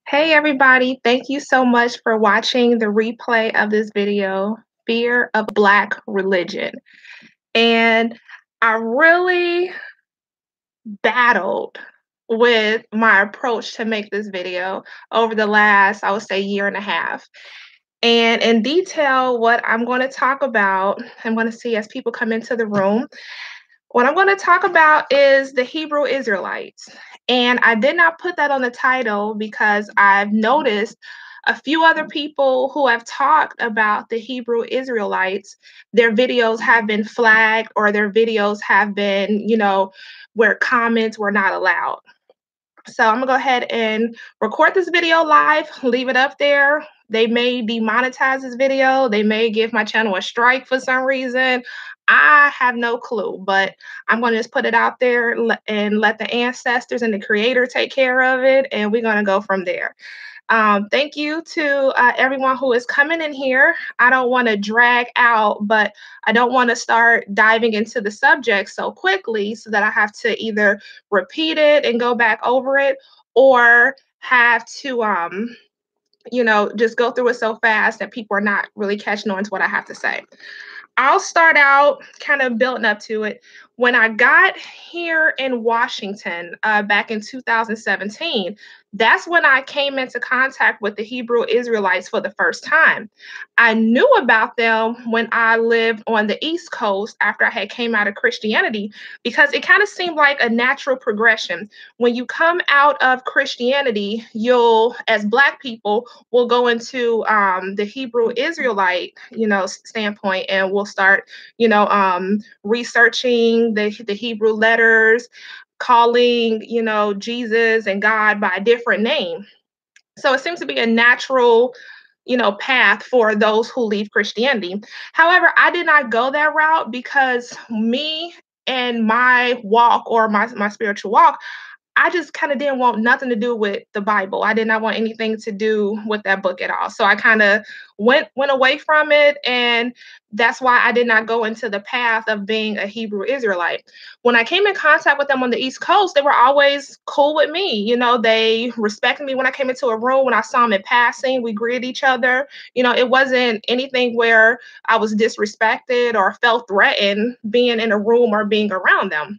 Hey everybody, thank you so much for watching the replay of this video, Fear of Black Religion. And I really battled with my approach to make this video over the last, I would say, year and a half. And in detail, what I'm going to talk about, I'm going to see as people come into the room. What I'm going to talk about is the Hebrew Israelites. And I did not put that on the title because I've noticed a few other people who have talked about the Hebrew Israelites, their videos have been flagged or their videos have been, where comments were not allowed. So I'm gonna go ahead and record this video live, leave it up there. They may demonetize this video. They may give my channel a strike for some reason. I have no clue, but I'm gonna just put it out there and let the ancestors and the creator take care of it. And we're gonna go from there. Thank you to everyone who is coming in here. I don't want to drag out, but I don't want to start diving into the subject so quickly so that I have to either repeat it and go back over it or have to, just go through it so fast that people are not really catching on to what I have to say. I'll start out kind of building up to it. When I got here in Washington back in 2017, that's when I came into contact with the Hebrew Israelites for the first time. I knew about them when I lived on the East Coast after I had came out of Christianity because it kind of seemed like a natural progression. When you come out of Christianity, you'll, as Black people, will go into the Hebrew Israelite, standpoint, and we'll start, researching the Hebrew letters, calling, Jesus and God by a different name. So it seems to be a natural, path for those who leave Christianity. However, I did not go that route because me and my walk or my spiritual walk, I just kind of didn't want nothing to do with the Bible. I did not want anything to do with that book at all. So I kind of went away from it, and that's why I did not go into the path of being a Hebrew Israelite. When I came in contact with them on the East Coast, they were always cool with me. They respected me when I came into a room. When I saw them in passing, we greeted each other. It wasn't anything where I was disrespected or felt threatened being in a room or being around them.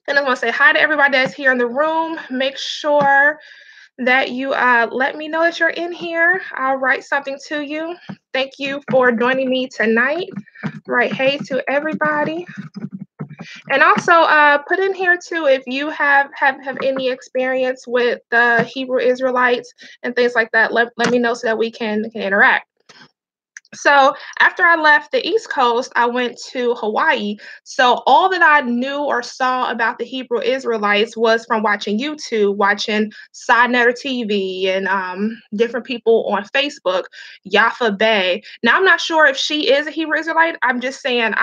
And I want to say hi to everybody that's here in the room. Make sure that you let me know that you're in here. I'll write something to you. Thank you for joining me tonight. Right, hey to everybody. And also put in here too if you have any experience with the Hebrew Israelites and things like that. Let me know so that we can interact. So after I left the East Coast, I went to Hawaii. So all that I knew or saw about the Hebrew Israelites was from watching YouTube, watching Side Netter TV and different people on Facebook, Yafa Bay. Now I'm not sure if she is a Hebrew Israelite. I'm just saying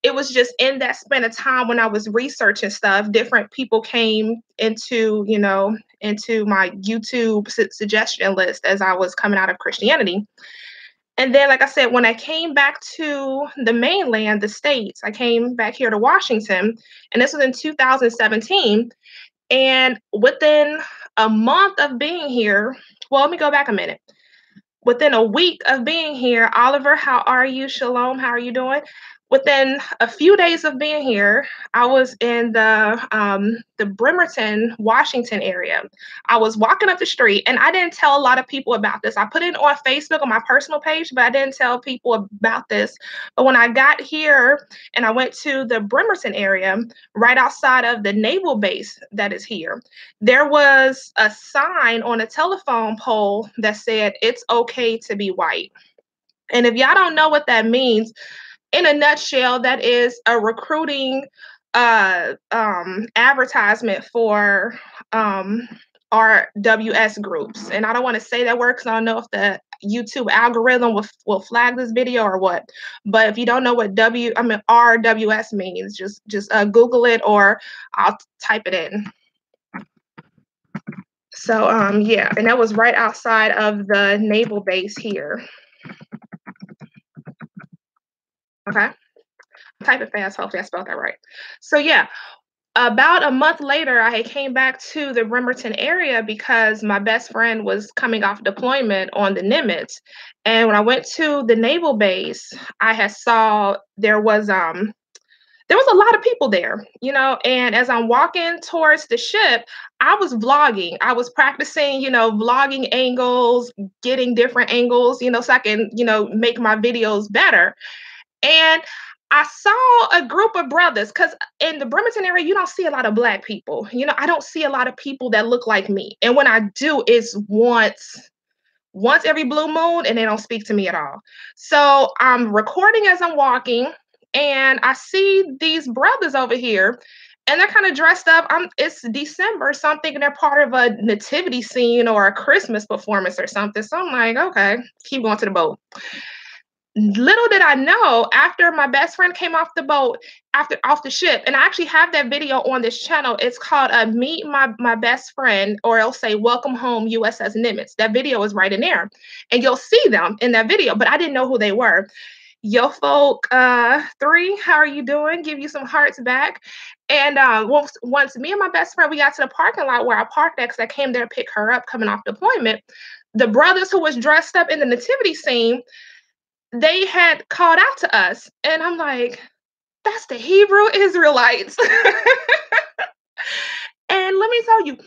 it was just in that span of time when I was researching stuff, different people came into, into my YouTube suggestion list as I was coming out of Christianity. And then, like I said, when I came back to the mainland, the States, I came back here to Washington, and this was in 2017. And within a month of being here, well, let me go back a minute. Within a week of being here, Oliver, how are you? Shalom, how are you doing? Within a few days of being here, I was in the Bremerton, Washington area. I was walking up the street, and I didn't tell a lot of people about this. I put it on Facebook on my personal page, but I didn't tell people about this. But when I got here and I went to the Bremerton area, right outside of the naval base that is here, there was a sign on a telephone pole that said, "It's okay to be white." And if y'all don't know what that means, in a nutshell, that is a recruiting advertisement for RWS groups. And I don't want to say that word because I don't know if the YouTube algorithm will flag this video or what. But if you don't know what RWS means, just Google it or I'll type it in. So yeah, and that was right outside of the naval base here. Okay. Type it fast. Hopefully I spelled that right. So yeah, About a month later, I had came back to the Bremerton area because my best friend was coming off deployment on the Nimitz. And when I went to the naval base, I had saw there was a lot of people there, and as I'm walking towards the ship, I was vlogging. I was practicing, vlogging angles, getting different angles, so I can, make my videos better. And I saw a group of brothers because in the Bremerton area, you don't see a lot of Black people. I don't see a lot of people that look like me. And when I do, it's once every blue moon, and they don't speak to me at all. So I'm recording as I'm walking, and I see these brothers over here, and they're kind of dressed up. It's December, so I'm thinking they're part of a nativity scene or a Christmas performance or something. So I'm like, okay, keep going to the boat. Little did I know, after my best friend came off the boat, off the ship, and I actually have that video on this channel. It's called Meet My Best Friend, or it'll say Welcome Home USS Nimitz. That video is right in there. And you'll see them in that video, but I didn't know who they were. Yo folk 3, how are you doing? Give you some hearts back. And once me and my best friend, we got to the parking lot where I parked at, because I came there to pick her up coming off deployment. The brothers who was dressed up in the nativity scene, they had called out to us, and I'm like, that's the Hebrew Israelites. And let me tell you,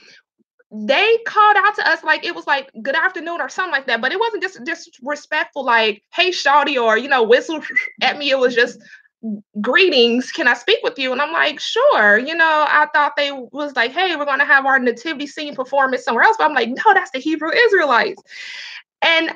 they called out to us like it was like good afternoon or something like that, but it wasn't just disrespectful like, hey shawty, or whistle at me. It was just greetings, can I speak with you? And I'm like, sure. I thought they was like, hey, we're gonna have our nativity scene performance somewhere else, but I'm like, no, that's the Hebrew Israelites. And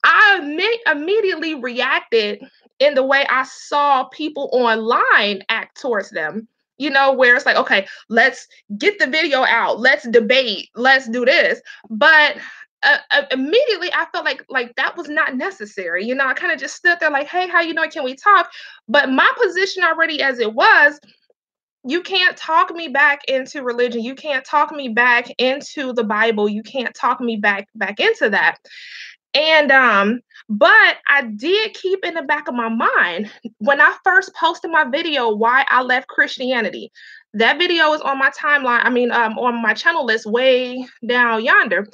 I immediately reacted in the way I saw people online act towards them, where it's like, okay, let's get the video out, let's debate, let's do this. But immediately I felt like that was not necessary. I kind of just stood there like, hey, how you doing? Can we talk? But my position already as it was, you can't talk me back into religion. You can't talk me back into the Bible. You can't talk me back into that. And but I did keep in the back of my mind when I first posted my video why I left Christianity. That video is on my timeline. I mean, on my channel list way down yonder.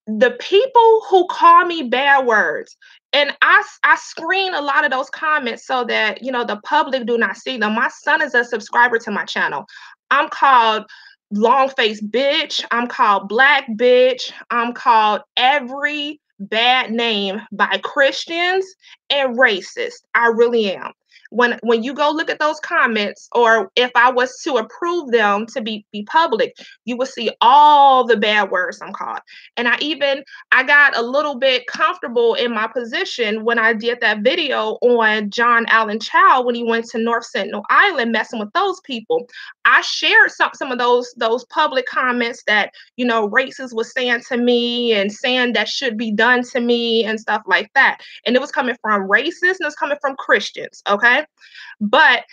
The people who call me bad words, and I screen a lot of those comments so that the public do not see them. My son is a subscriber to my channel. I'm called long face bitch. I'm called black bitch. I'm called every bad name by Christians and racists. I really am. When you go look at those comments, or if I was to approve them to be public, you will see all the bad words I'm called. And I got a little bit comfortable in my position when I did that video on John Allen Chow when he went to North Sentinel Island messing with those people. I shared some of those public comments that racists was saying to me and saying that should be done to me and stuff like that. And it was coming from racists and it was coming from Christians, okay? But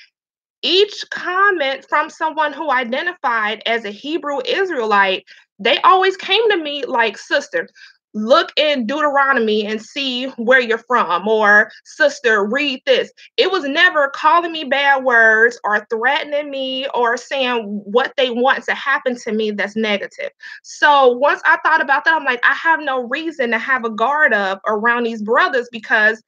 each comment from someone who identified as a Hebrew Israelite, they always came to me like, sister, look in Deuteronomy and see where you're from, or sister, read this. It was never calling me bad words or threatening me or saying what they want to happen to me that's negative. So once I thought about that, I'm like, I have no reason to have a guard up around these brothers, because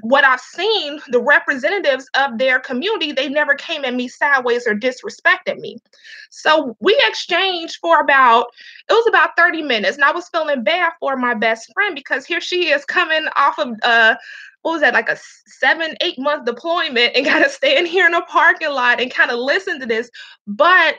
what I've seen, the representatives of their community, they never came at me sideways or disrespected me. So we exchanged for it was about 30 minutes. And I was feeling bad for my best friend, because here she is coming off of what was that, like a 7-8 month deployment, and got to stand here in a parking lot and kind of listen to this. But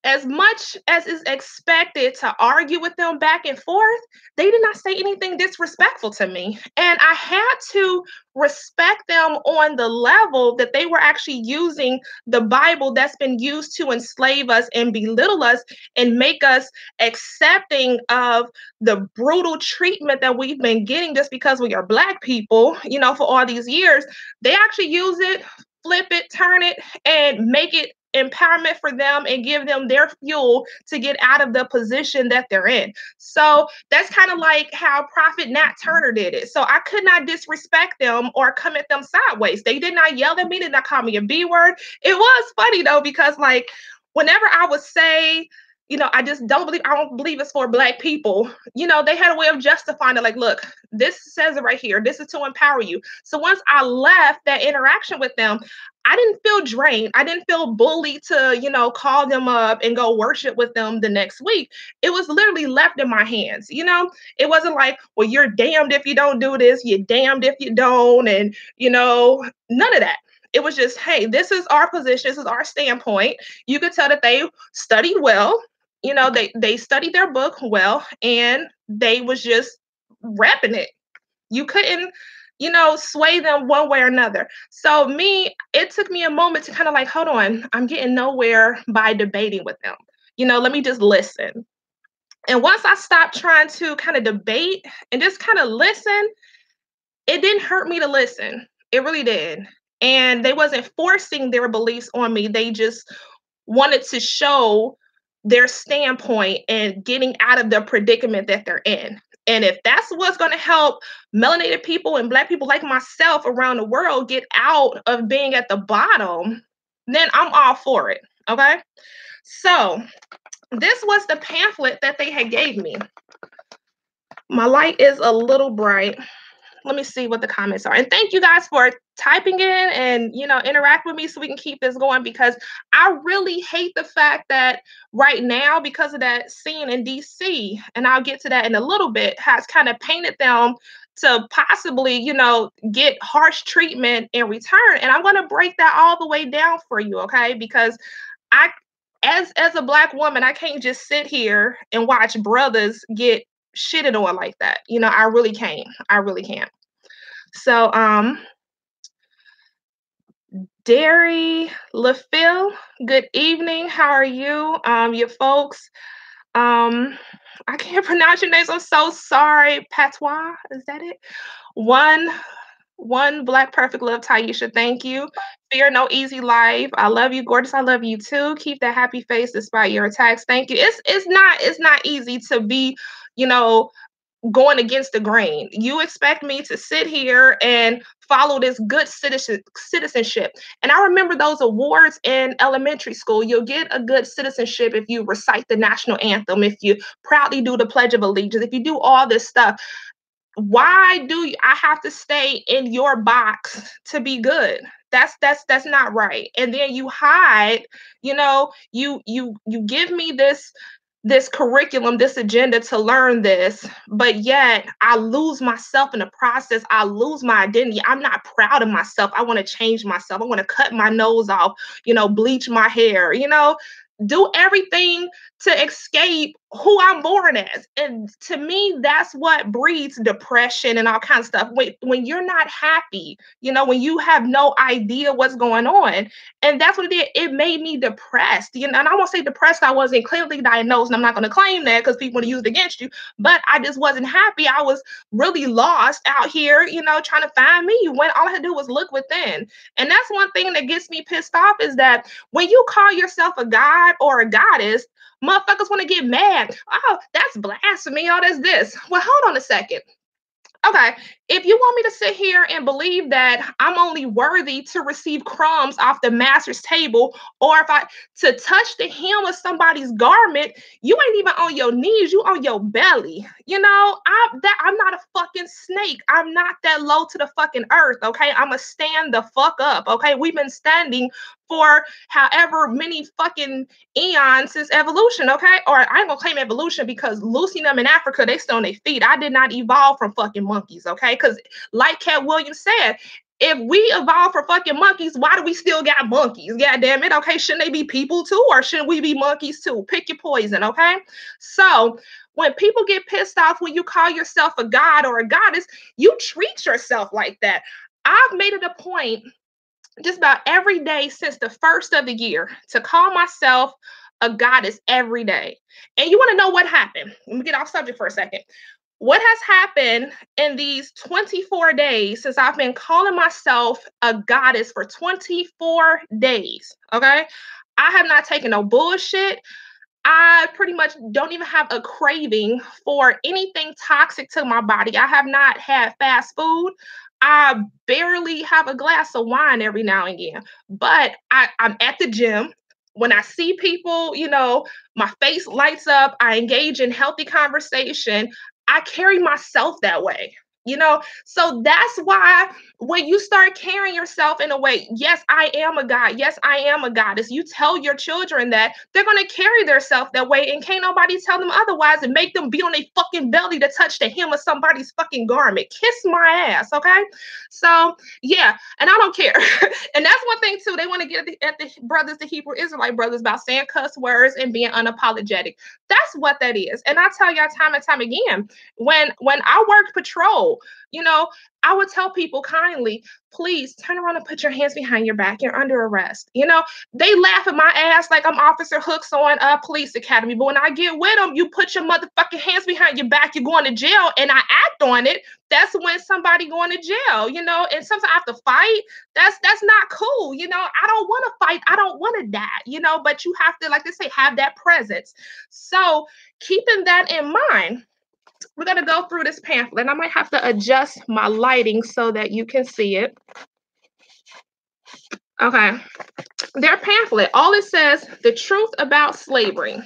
as much as is expected to argue with them back and forth, they did not say anything disrespectful to me. And I had to respect them on the level that they were actually using the Bible that's been used to enslave us and belittle us and make us accepting of the brutal treatment that we've been getting just because we are Black people, for all these years. They actually use it, flip it, turn it, and make it empowerment for them and give them their fuel to get out of the position that they're in. So that's kind of like how Prophet Nat Turner did it. So I could not disrespect them or come at them sideways. They did not yell at me, did not call me a B word. It was funny though, because like whenever I would say, I don't believe it's for Black people, they had a way of justifying it. Like, look, this says it right here. This is to empower you. So once I left that interaction with them, I didn't feel drained. I didn't feel bullied to, call them up and go worship with them the next week. It was literally left in my hands. It wasn't like, well, you're damned if you don't do this, you're damned if you don't. And, none of that. It was just, hey, this is our position, this is our standpoint. You could tell that they studied well. They studied their book well, and they was just repping it. You couldn't, sway them one way or another. So it took me a moment to kind of like, hold on, I'm getting nowhere by debating with them. Let me just listen. And once I stopped trying to kind of debate and just kind of listen, it didn't hurt me to listen. It really did. And they wasn't forcing their beliefs on me. They just wanted to show their standpoint and getting out of the predicament that they're in. And if that's what's going to help melanated people and Black people like myself around the world get out of being at the bottom, then I'm all for it. Okay. So this was the pamphlet that they had gave me. My light is a little bright. Let me see what the comments are. And thank you guys for typing in and, interact with me so we can keep this going, because I really hate the fact that right now, because of that scene in DC, and I'll get to that in a little bit, has kind of painted them to possibly, get harsh treatment in return. And I'm going to break that all the way down for you, okay? Because as a Black woman, I can't just sit here and watch brothers get shitted on like that. I really can't. I really can't. So, Derry LaFille, good evening. How are you? Your folks. I can't pronounce your names. I'm so sorry. Patois, is that it? One Black Perfect Love, Tieesha. Thank you. Fear no easy life. I love you, gorgeous. I love you too. Keep that happy face despite your attacks. Thank you. It's not easy to be, going against the grain. You expect me to sit here and follow this good citizenship. And I remember those awards in elementary school. You'll get a good citizenship if you recite the national anthem, if you proudly do the Pledge of Allegiance, if you do all this stuff. Why do I have to stay in your box to be good? That's not right. And then you hide, you give me this curriculum, this agenda to learn this, but yet I lose myself in the process. I lose my identity. I'm not proud of myself. I want to change myself. I want to cut my nose off, bleach my hair, do everything to escape who I'm born as. And to me, that's what breeds depression and all kinds of stuff. When you're not happy, when you have no idea what's going on. And that's what it did. It made me depressed. And I won't say depressed. I wasn't clearly diagnosed. And I'm not going to claim that because people want to use it against you. But I just wasn't happy. I was really lost out here, trying to find me when all I had to do was look within. And that's one thing that gets me pissed off, is that when you call yourself a god or a goddess, motherfuckers want to get mad. Oh, that's blasphemy. Oh, that's this. Well, hold on a second. Okay, if you want me to sit here and believe that I'm only worthy to receive crumbs off the master's table, or if I to touch the hem of somebody's garment, you ain't even on your knees, you on your belly. I'm not a fucking snake. I'm not that low to the fucking earth. Okay, I'ma stand the fuck up. Okay, we've been standing for however many fucking eons since evolution, okay? Or I ain't gonna claim evolution, because Lucy and them in Africa, they still on their feet. I did not evolve from fucking monkeys, okay? Because like Cat Williams said, if we evolved for fucking monkeys, why do we still got monkeys? God damn it, okay? Shouldn't they be people too? Or shouldn't we be monkeys too? Pick your poison, okay? So when people get pissed off when you call yourself a god or a goddess, you treat yourself like that. I've made it a point just about every day since the first of the year to call myself a goddess every day. And you want to know what happened? Let me get off subject for a second. What has happened in these 24 days since I've been calling myself a goddess for 24 days? Okay. I have not taken no bullshit. I pretty much don't even have a craving for anything toxic to my body. I have not had fast food. I barely have a glass of wine every now and again. But I'm at the gym. When I see people, my face lights up. I engage in healthy conversation. I carry myself that way. So that's why when you start carrying yourself in a way, yes, I am a God. Yes, I am a goddess. You tell your children that, they're going to carry themselves that way, and can't nobody tell them otherwise and make them be on their fucking belly to touch the hem of somebody's fucking garment. Kiss my ass, okay? So, yeah, and I don't care. And that's one thing, too. They want to get at the brothers, the Hebrew Israelite brothers, about saying cuss words and being unapologetic. That's what that is. And I tell y'all time and time again, when I worked patrol, I would tell people kindly, please turn around and put your hands behind your back. You're under arrest. They laugh at my ass like I'm Officer Hooks on Police Academy. But when I get with them, you put your motherfucking hands behind your back, you're going to jail, and I act on it. That's when somebody going to jail, and sometimes I have to fight. That's not cool. I don't want to fight. I don't want to die, but you have to, like they say, have that presence. So keeping that in mind, we're going to go through this pamphlet. I might have to adjust my lighting so that you can see it. Okay. Their pamphlet, all it says, the truth about slavery.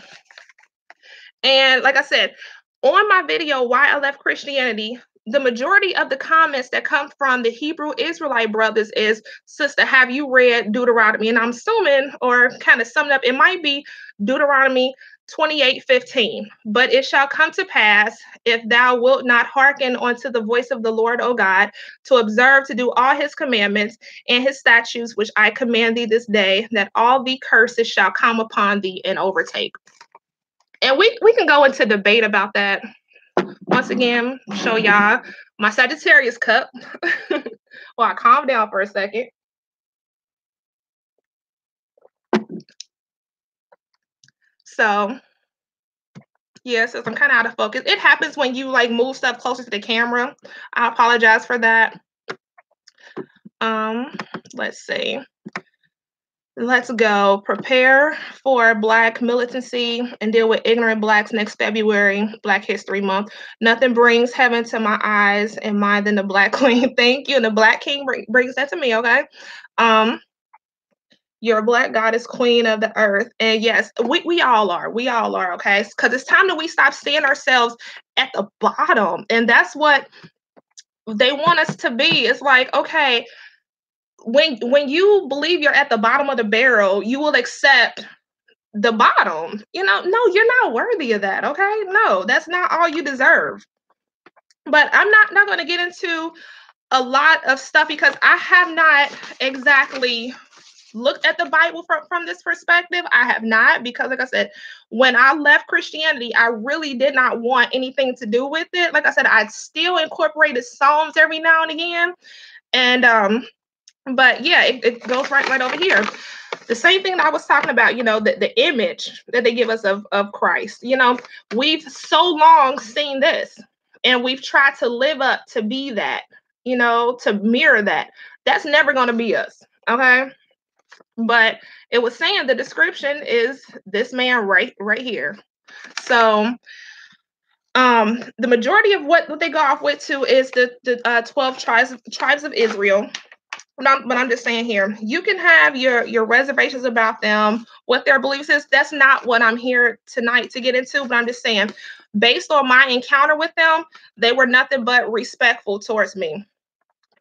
And like I said, on my video, Why I Left Christianity, the majority of the comments that come from the Hebrew Israelite brothers is, sister, have you read Deuteronomy? And I'm assuming, or kind of summing up, it might be Deuteronomy 28:15. But it shall come to pass, if thou wilt not hearken unto the voice of the Lord, O God, to observe to do all his commandments and his statutes, which I command thee this day, that all the curses shall come upon thee and overtake. And we can go into debate about that. Once again, show y'all my Sagittarius cup. Well, I calm down for a second. So, yeah, so I'm kind of out of focus. It happens when you move stuff closer to the camera. I apologize for that. Let's see. Let's go. Prepare for Black militancy and deal with ignorant Blacks next February, Black History Month. Nothing brings heaven to my eyes and mind than the Black Queen. Thank you. And the Black King brings that to me, okay? You're a Black goddess, queen of the earth. And yes, we all are. We all are, okay? Because it's time that we stop seeing ourselves at the bottom. And that's what they want us to be. It's like, okay, when you believe you're at the bottom of the barrel, you will accept the bottom. No, you're not worthy of that. Okay, no, that's not all you deserve. But I'm not going to get into a lot of stuff because I have not exactly looked at the Bible from this perspective. I have not, because like I said, when I left Christianity, I really did not want anything to do with it. Like I said, I still incorporated Psalms every now and again. And but yeah, it goes right over here. The same thing that I was talking about, the image that they give us of Christ. We've so long seen this, and we've tried to live up to be that, to mirror that. That's never going to be us, okay? But it was saying the description is this man right here. So the majority of what they go off with too is the 12 tribes of Israel. But I'm just saying here, you can have your reservations about them, what their beliefs is. That's not what I'm here tonight to get into. But I'm just saying, based on my encounter with them, they were nothing but respectful towards me.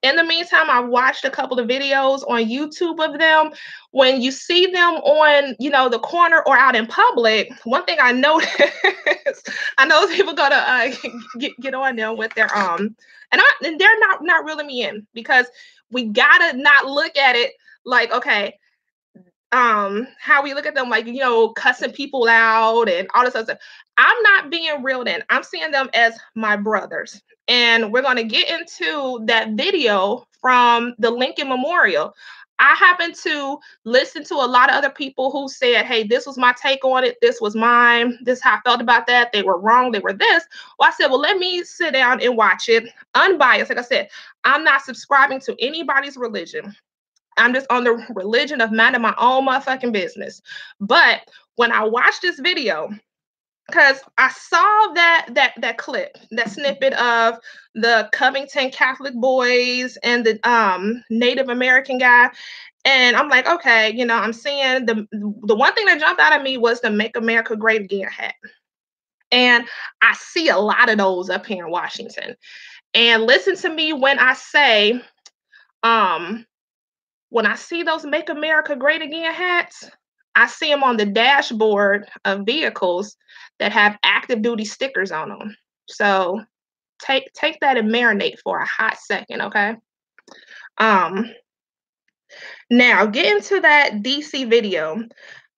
In the meantime, I've watched a couple of videos on YouTube of them. When you see them on, the corner or out in public, one thing I noticed, I know people go to get on them with their and they're not reeling me in, because we gotta not look at it like, okay, how we look at them, like, cussing people out and all this other stuff. I'm not being reeled in. I'm seeing them as my brothers. And we're going to get into that video from the Lincoln Memorial. I happen to listen to a lot of other people who said, hey, this was my take on it. This was mine. This is how I felt about that. They were wrong. They were this. Well, I said, well, let me sit down and watch it unbiased. Like I said, I'm not subscribing to anybody's religion. I'm just on the religion of minding my own motherfucking business. But when I watched this video, because I saw that clip, that snippet of the Covington Catholic boys and the Native American guy, and I'm like, okay, I'm seeing the one thing that jumped out at me was the "Make America Great Again" hat, and I see a lot of those up here in Washington. And listen to me when I say, um, when I see those "Make America Great Again" hats, I see them on the dashboard of vehicles that have active duty stickers on them. So take that and marinate for a hot second, okay? Um, Now get into that DC video.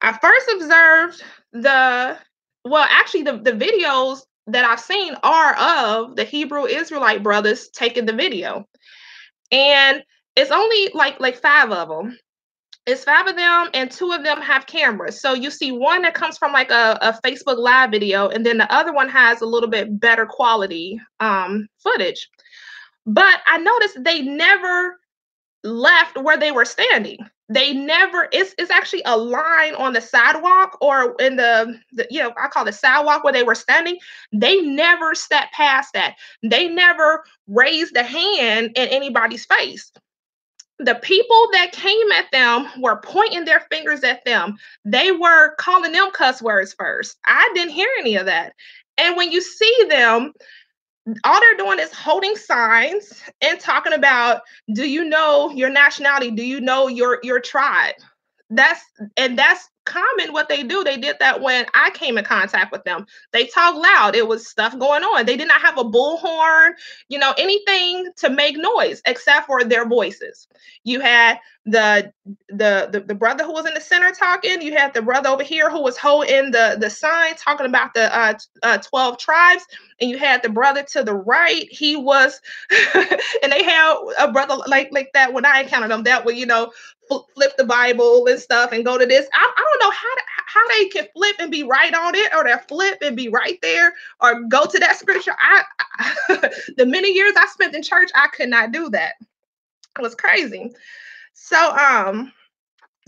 I first observed the videos that I've seen are of the Hebrew Israelite brothers taking the video. And it's only like five of them. It's five of them, and two of them have cameras. So you see one that comes from like a Facebook Live video, and then the other one has a little bit better quality footage. But I noticed they never left where they were standing. They never, it's actually a line on the sidewalk or in the I call it sidewalk where they were standing. They never stepped past that. They never raised a hand in anybody's face. The people that came at them were pointing their fingers at them. They were calling them cuss words first. I didn't hear any of that. And when you see them, all they're doing is holding signs and talking about, do you know your nationality? Do you know your tribe? That's common what they do. They did that when I came in contact with them. They talk loud. It was stuff going on. They did not have a bullhorn, anything to make noise except for their voices. You had the brother who was in the center talking. You had the brother over here who was holding the sign talking about the 12 tribes, and you had the brother to the right. He was, and they had a brother like that when I encountered them. That would flip the Bible and stuff and go to this. I don't know how they can flip and be right on it, or they flip and be right there, or go to that scripture. The many years I spent in church, I could not do that. It was crazy. So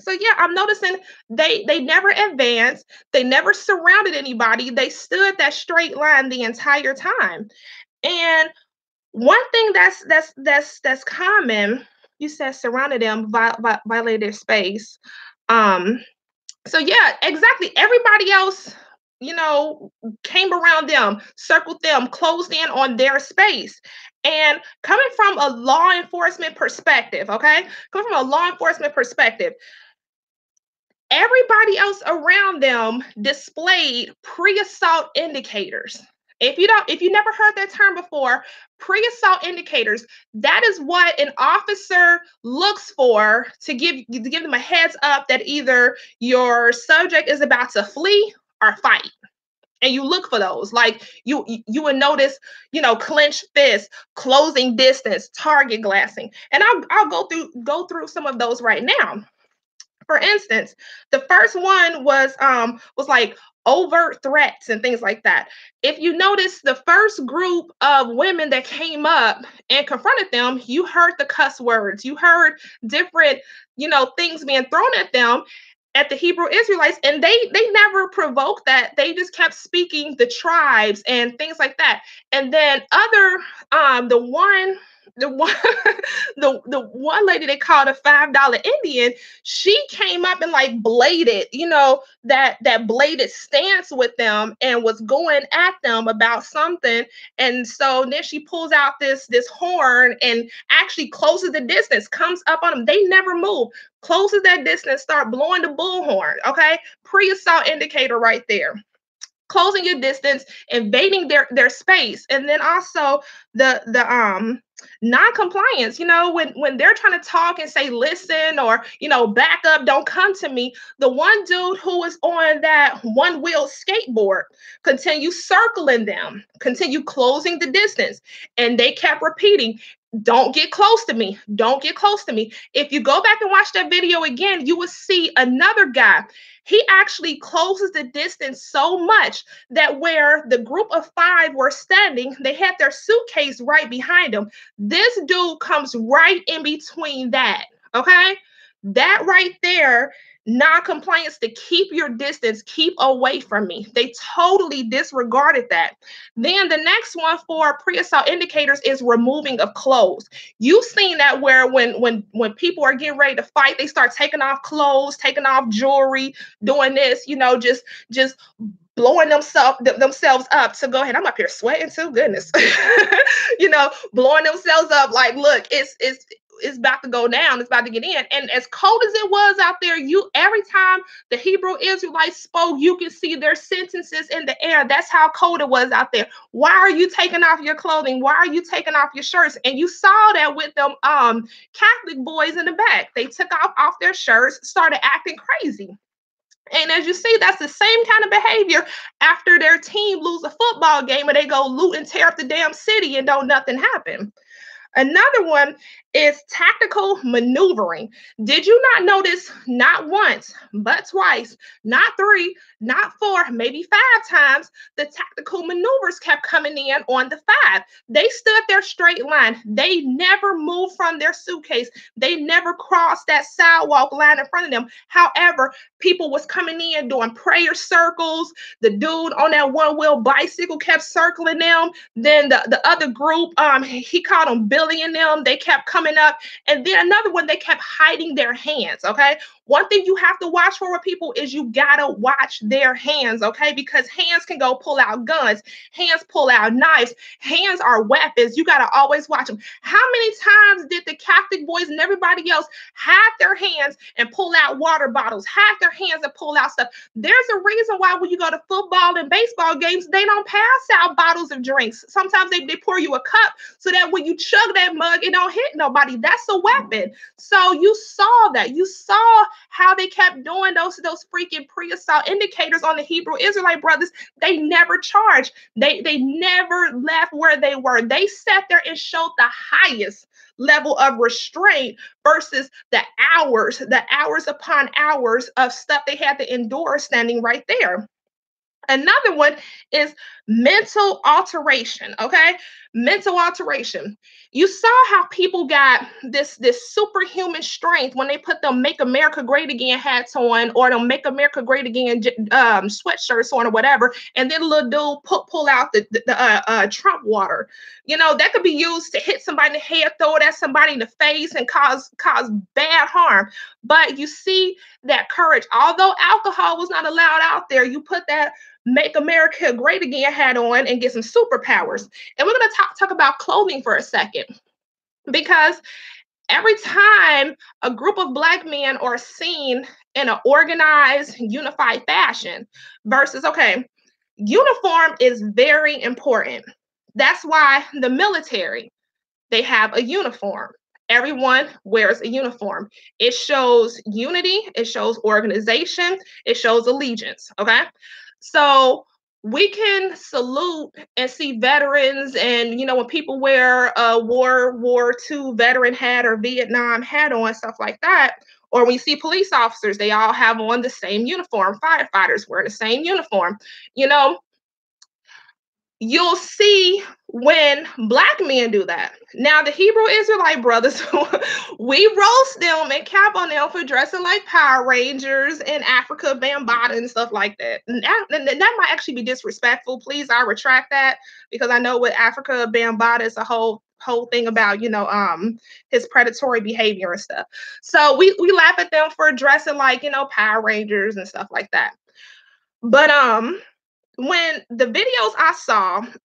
yeah, I'm noticing they never advanced. They never surrounded anybody. They stood that straight line the entire time. And one thing that's common, you said surrounded them, violated their space. So yeah, exactly. Everybody else, came around them, circled them, closed in on their space. And coming from a law enforcement perspective, okay? Coming from a law enforcement perspective, everybody else around them displayed pre-assault indicators. If you never heard that term before, pre-assault indicators, that is what an officer looks for to give them a heads up that either your subject is about to flee or fight. And you look for those. Like you would notice, clenched fists, closing distance, target glassing. And I'll go through some of those right now. For instance, the first one was like overt threats and things like that. If you notice, the first group of women that came up and confronted them, you heard the cuss words, you heard different, things being thrown at them, at the Hebrew Israelites, and they never provoked that. They just kept speaking the tribes and things like that. And then the one the one lady they called a $5 Indian, she came up and like bladed, that bladed stance with them and was going at them about something. And so then she pulls out this horn and actually closes the distance, comes up on them. They never move, closes that distance, start blowing the bullhorn. Okay, pre-assault indicator right there. Closing your distance, invading their space. And then also the non-compliance, when they're trying to talk and say listen, or back up, don't come to me. The one dude who was on that one-wheel skateboard continue circling them, continue closing the distance, and they kept repeating, don't get close to me, don't get close to me. If you go back and watch that video again, you will see another guy. He actually closes the distance so much that where the group of five were standing, they had their suitcase right behind them. This dude comes right in between that. Okay. That right there, non-compliance to keep your distance, keep away from me. They totally disregarded that. Then the next one for pre-assault indicators is removing of clothes. You've seen that where when people are getting ready to fight, they start taking off clothes, taking off jewelry, doing this, just blowing themselves up to go ahead. I'm up here sweating too. Goodness. Blowing themselves up like, look, it's about to go down. It's about to get in. And as cold as it was out there, every time the Hebrew Israelites spoke, you can see their sentences in the air. That's how cold it was out there. Why are you taking off your clothing? Why are you taking off your shirts? And you saw that with them Catholic boys in the back. They took off their shirts, started acting crazy. And as you see, that's the same kind of behavior after their team lose a football game and they go loot and tear up the damn city and don't nothing happen. Another one is tactical maneuvering. Did you not notice not once, but twice, not three, not four, maybe five times, the tactical maneuvers kept coming in on the five? They stood their straight line. They never moved from their suitcase. They never crossed that sidewalk line in front of them. However, people was coming in doing prayer circles. The dude on that one-wheel bicycle kept circling them. Then the other group, he called them Billy and them. They kept coming up. And then another one, they kept hiding their hands, okay? One thing you have to watch for with people is you gotta watch their hands, okay? Because hands can go pull out guns. Hands pull out knives. Hands are weapons. You gotta always watch them. How many times did the Catholic boys and everybody else hide their hands and pull out water bottles, hide their hands and pull out stuff? There's a reason why when you go to football and baseball games, they don't pass out bottles of drinks. Sometimes they pour you a cup so that when you chug that mug, it don't hit nobody. That's a weapon. So you saw that. You saw how they kept doing those freaking pre-assault indicators on the Hebrew Israelite brothers. They never charged. They never left where they were. They sat there and showed the highest level of restraint versus the hours upon hours of stuff they had to endure standing right there. Another one is mental alteration, okay? Mental alteration. You saw how people got this superhuman strength when they put them Make America Great Again hats on or them Make America Great Again sweatshirts on or whatever, and then a little dude pull out the Trump water. That could be used to hit somebody in the head, throw it at somebody in the face, and cause bad harm. But you see that courage. Although alcohol was not allowed out there, you put that Make America Great Again hat on and get some superpowers. And we're going to talk about clothing for a second, because every time a group of Black men are seen in an organized, unified fashion versus, okay, uniform is very important. That's why the military, they have a uniform. Everyone wears a uniform. It shows unity, it shows organization, it shows allegiance, okay? So we can salute and see veterans, and when people wear a World War II veteran hat or Vietnam hat on, stuff like that, or when you see police officers, they all have on the same uniform. Firefighters wear the same uniform. You'll see when Black men do that. Now, the Hebrew Israelite brothers, we roast them and cap on them for dressing like Power Rangers and Africa Bambaataa and stuff like that. And that might actually be disrespectful. Please, I retract that, because I know with Africa Bambaataa is a whole thing about his predatory behavior and stuff. So we laugh at them for dressing like Power Rangers and stuff like that. But when the videos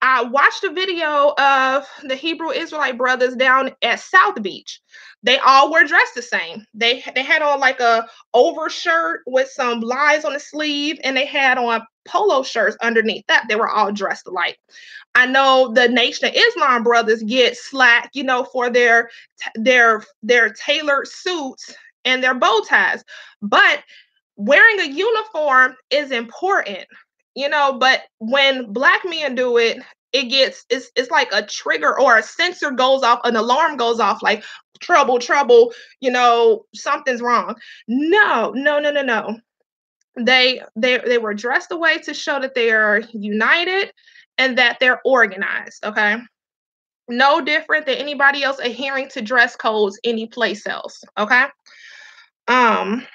I watched a video of the Hebrew Israelite brothers down at South Beach. They all were dressed the same. They had on like a overshirt with some lies on the sleeve, and they had on polo shirts underneath that. They were all dressed alike. I know the Nation of Islam brothers get slack, for their tailored suits and their bow ties, but wearing a uniform is important. But when Black men do it, it's like a trigger or a sensor goes off, an alarm goes off, like trouble, something's wrong. No. They were dressed away to show that they are united and that they're organized, okay? No different than anybody else adhering to dress codes any place else, okay? Um,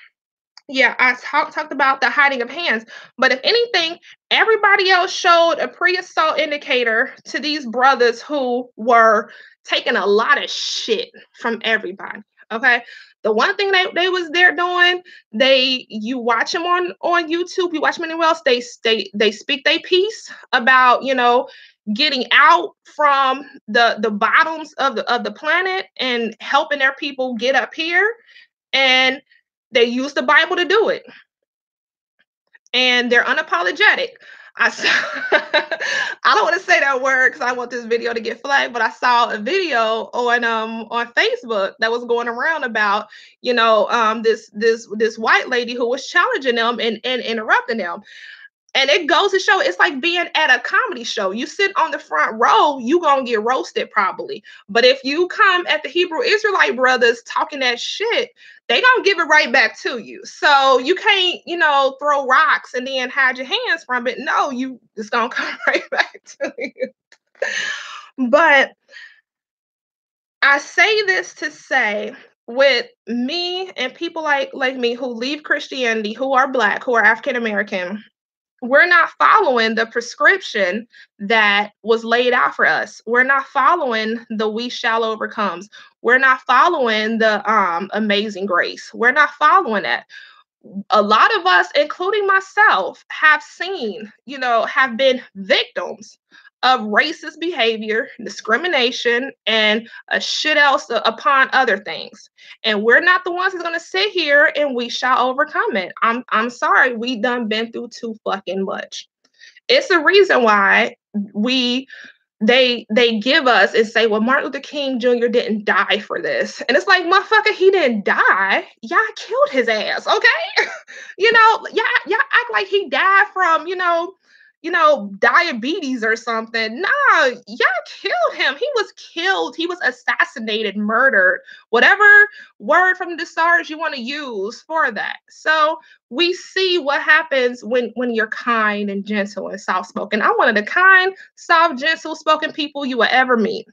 yeah, I talked about the hiding of hands, but if anything, everybody else showed a pre-assault indicator to these brothers who were taking a lot of shit from everybody. Okay. The one thing they was there doing, you watch them on YouTube, you watch them anywhere else, they speak their piece about, getting out from the bottoms of the planet and helping their people get up here, and they use the Bible to do it, and they're unapologetic. I saw, I don't want to say that word because I want this video to get flagged, but I saw a video on Facebook that was going around about, this white lady who was challenging them and interrupting them. And it goes to show it's like being at a comedy show. You sit on the front row, you gonna get roasted probably. But if you come at the Hebrew Israelite brothers talking that shit, they gonna give it right back to you. So you can't, throw rocks and then hide your hands from it. No, you it's gonna come right back to you. But I say this to say, with me and people like me who leave Christianity, who are Black, who are African American, we're not following the prescription that was laid out for us. We're not following the we shall overcomes. We're not following the amazing grace. We're not following that. A lot of us, including myself, have seen, have been victims of racist behavior, discrimination, and a shit else upon other things. And we're not the ones that's gonna sit here and we shall overcome it. I'm sorry, we done been through too fucking much. It's the reason why they give us and say, well, Martin Luther King Jr. didn't die for this. And it's like, motherfucker, he didn't die. Y'all killed his ass, okay? Y'all act like he died from, diabetes or something. Nah, y'all killed him. He was killed. He was assassinated, murdered, whatever word from the stars you want to use for that. So we see what happens when you're kind and gentle and soft-spoken. I'm one of the kind, soft, gentle-spoken people you will ever meet.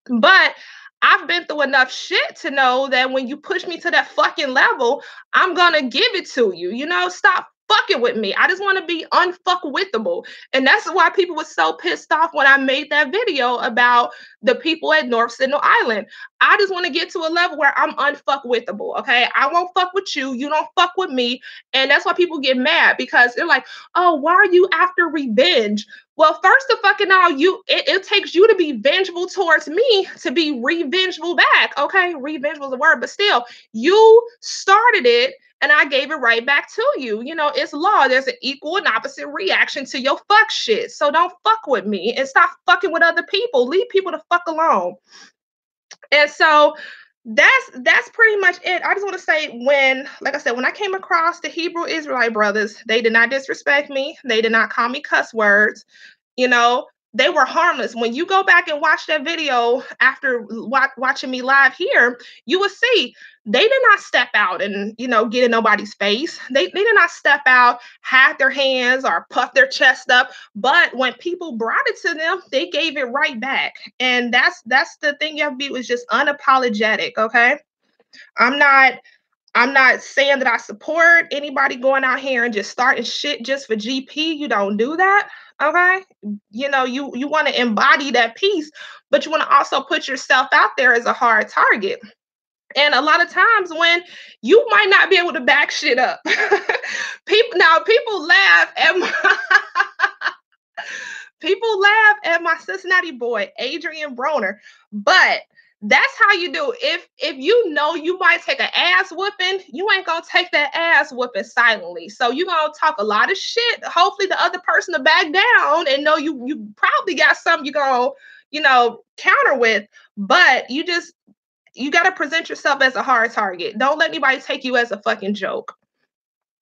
But I've been through enough shit to know that when you push me to that fucking level, I'm gonna give it to you. Stop fucking with me. I just want to be unfuckwithable. And that's why people were so pissed off when I made that video about the people at North Sentinel Island. I just want to get to a level where I'm unfuckwithable. Okay. I won't fuck with you. You don't fuck with me. And that's why people get mad, because they're like, oh, why are you after revenge? Well, first of fucking all, it takes you to be vengeful towards me to be revengeful back. Okay, revengeful is a word, but still, you started it and I gave it right back to you. It's law. There's an equal and opposite reaction to your fuck shit. So don't fuck with me and stop fucking with other people. Leave people to fuck alone. And so that's pretty much it. I just want to say, like I said, when I came across the Hebrew Israelite brothers, they did not disrespect me. They did not call me cuss words. They were harmless. When you go back and watch that video after watching me live here, you will see they did not step out and, get in nobody's face. They did not step out, hide their hands or puff their chest up. But when people brought it to them, they gave it right back. And that's the thing you have to be, was just unapologetic. Okay. I'm not saying that I support anybody going out here and just starting shit just for GP. You don't do that. Okay. You want to embody that peace, but you want to also put yourself out there as a hard target. And a lot of times when you might not be able to back shit up, people laugh at my Cincinnati boy, Adrian Broner, but that's how you do. If you know you might take an ass whooping, you ain't gonna take that ass whooping silently. So you're gonna talk a lot of shit. Hopefully the other person to back down and know you probably got something you gonna, counter with. But you gotta present yourself as a hard target. Don't let anybody take you as a fucking joke.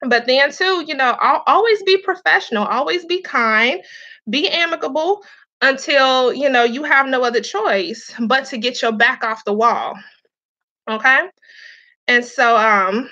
But then too, always be professional, always be kind, be amicable until, you have no other choice but to get your back off the wall. Okay. And so,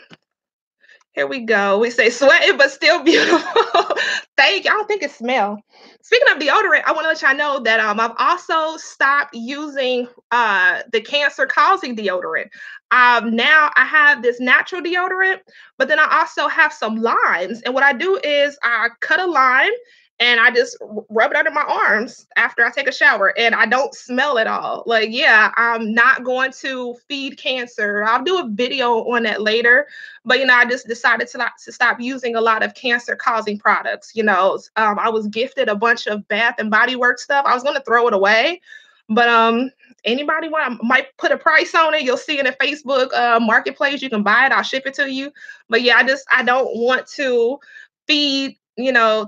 Here we go. We say sweating, but still beautiful. Thank you. I don't think it smells. Speaking of deodorant, I want to let y'all know that I've also stopped using the cancer causing deodorant. Now I have this natural deodorant, but then I also have some limes. And what I do is I cut a lime and I just rub it under my arms after I take a shower, and I don't smell at all. Like, yeah, I'm not going to feed cancer. I'll do a video on that later, but I just decided to stop using a lot of cancer causing products. I was gifted a bunch of Bath and Body Works stuff. I was going to throw it away, but anybody might put a price on it. You'll see it in Facebook marketplace. You can buy it. I'll ship it to you. But yeah, I don't want to feed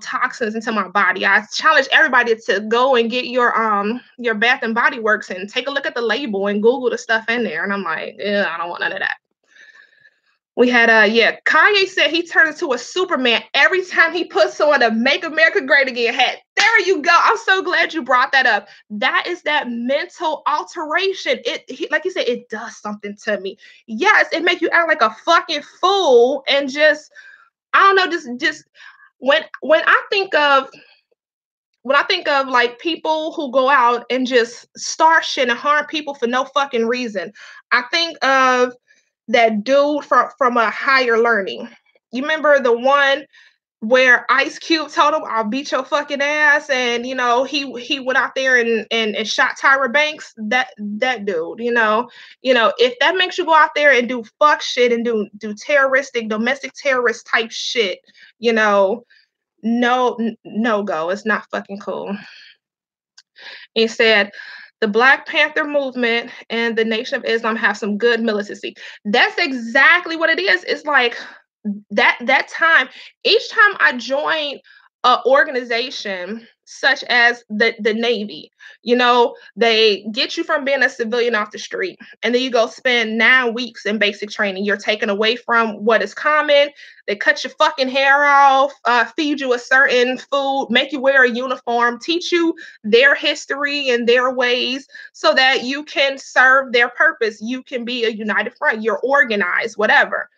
toxins into my body. I challenge everybody to go and get your Bath and Body Works and take a look at the label and Google the stuff in there. And I'm like, yeah, I don't want none of that. We had Kanye said he turns into a Superman every time he puts on a Make America Great Again hat. There you go. I'm so glad you brought that up. That is that mental alteration. Like you said, it does something to me. Yes, it makes you act like a fucking fool and just, I don't know, just when I think of like people who go out and just start shit and harm people for no fucking reason, I think of that dude from a Higher Learning. You remember the one where Ice Cube told him, "I'll beat your fucking ass," and he went out there and shot Tyra Banks. That dude, if that makes you go out there and do fuck shit and do domestic terrorist type shit, no go. It's not fucking cool. He said, the Black Panther movement and the Nation of Islam have some good militancy. That's exactly what it is. It's like that time, each time I joined an organization such as the Navy, they get you from being a civilian off the street, and then you go spend 9 weeks in basic training. You're taken away from what is common. They cut your fucking hair off, feed you a certain food, make you wear a uniform, teach you their history and their ways so that you can serve their purpose. You can be a united front. You're organized, whatever,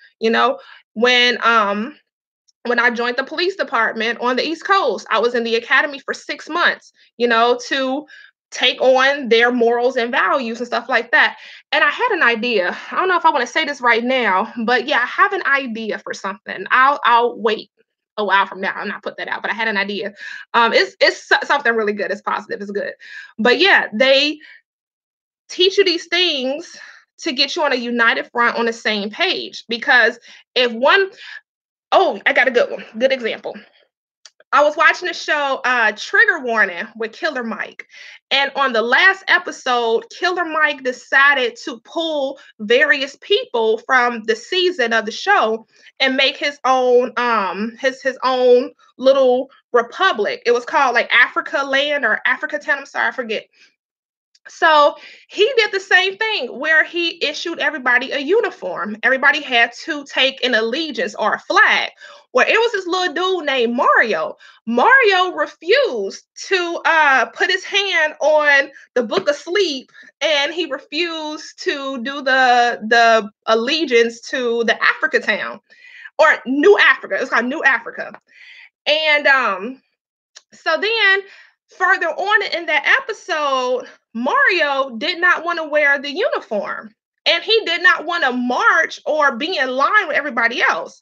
when I joined the police department on the East Coast, I was in the academy for 6 months, to take on their morals and values and stuff like that. And I had an idea. I don't know if I want to say this right now, but yeah, I have an idea for something. I'll wait a while from now. I'm not put that out, but I had an idea. It's something really good. It's positive. It's good. But yeah, they teach you these things to get you on a united front on the same page. Because if one, oh, I got a good one. Good example. I was watching the show Trigger Warning with Killer Mike. And on the last episode, Killer Mike decided to pull various people from the season of the show and make his own his own little republic. It was called like Africa Land or Africa Town. I'm sorry, I forget. So he did the same thing where he issued everybody a uniform. Everybody had to take an allegiance or a flag. Well, it was this little dude named Mario. Mario refused to put his hand on the Book of Sleep, and he refused to do the allegiance to the Africa town or New Africa. It's called New Africa. And so then further on in that episode, Mario did not want to wear the uniform, and he did not want to march or be in line with everybody else.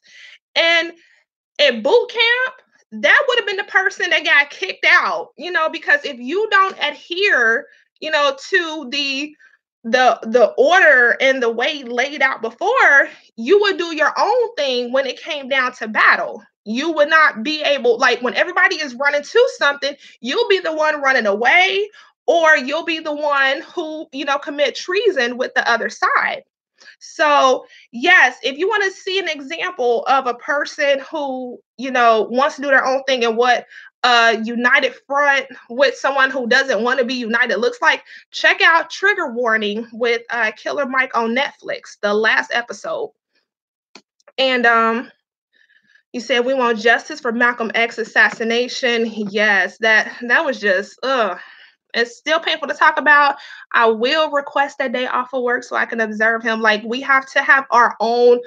And at boot camp, that would have been the person that got kicked out, because if you don't adhere, to the order and the way laid out before, you would do your own thing when it came down to battle. You would not be able, like when everybody is running to something, you'll be the one running away, or you'll be the one who, commit treason with the other side. So yes, if you want to see an example of a person who, wants to do their own thing and what a united front with someone who doesn't want to be united looks like, check out Trigger Warning with Killer Mike on Netflix, the last episode. And you said we want justice for Malcolm X assassination. Yes, that was just it's still painful to talk about. I will request that day off of work so I can observe him. Like, we have to have our own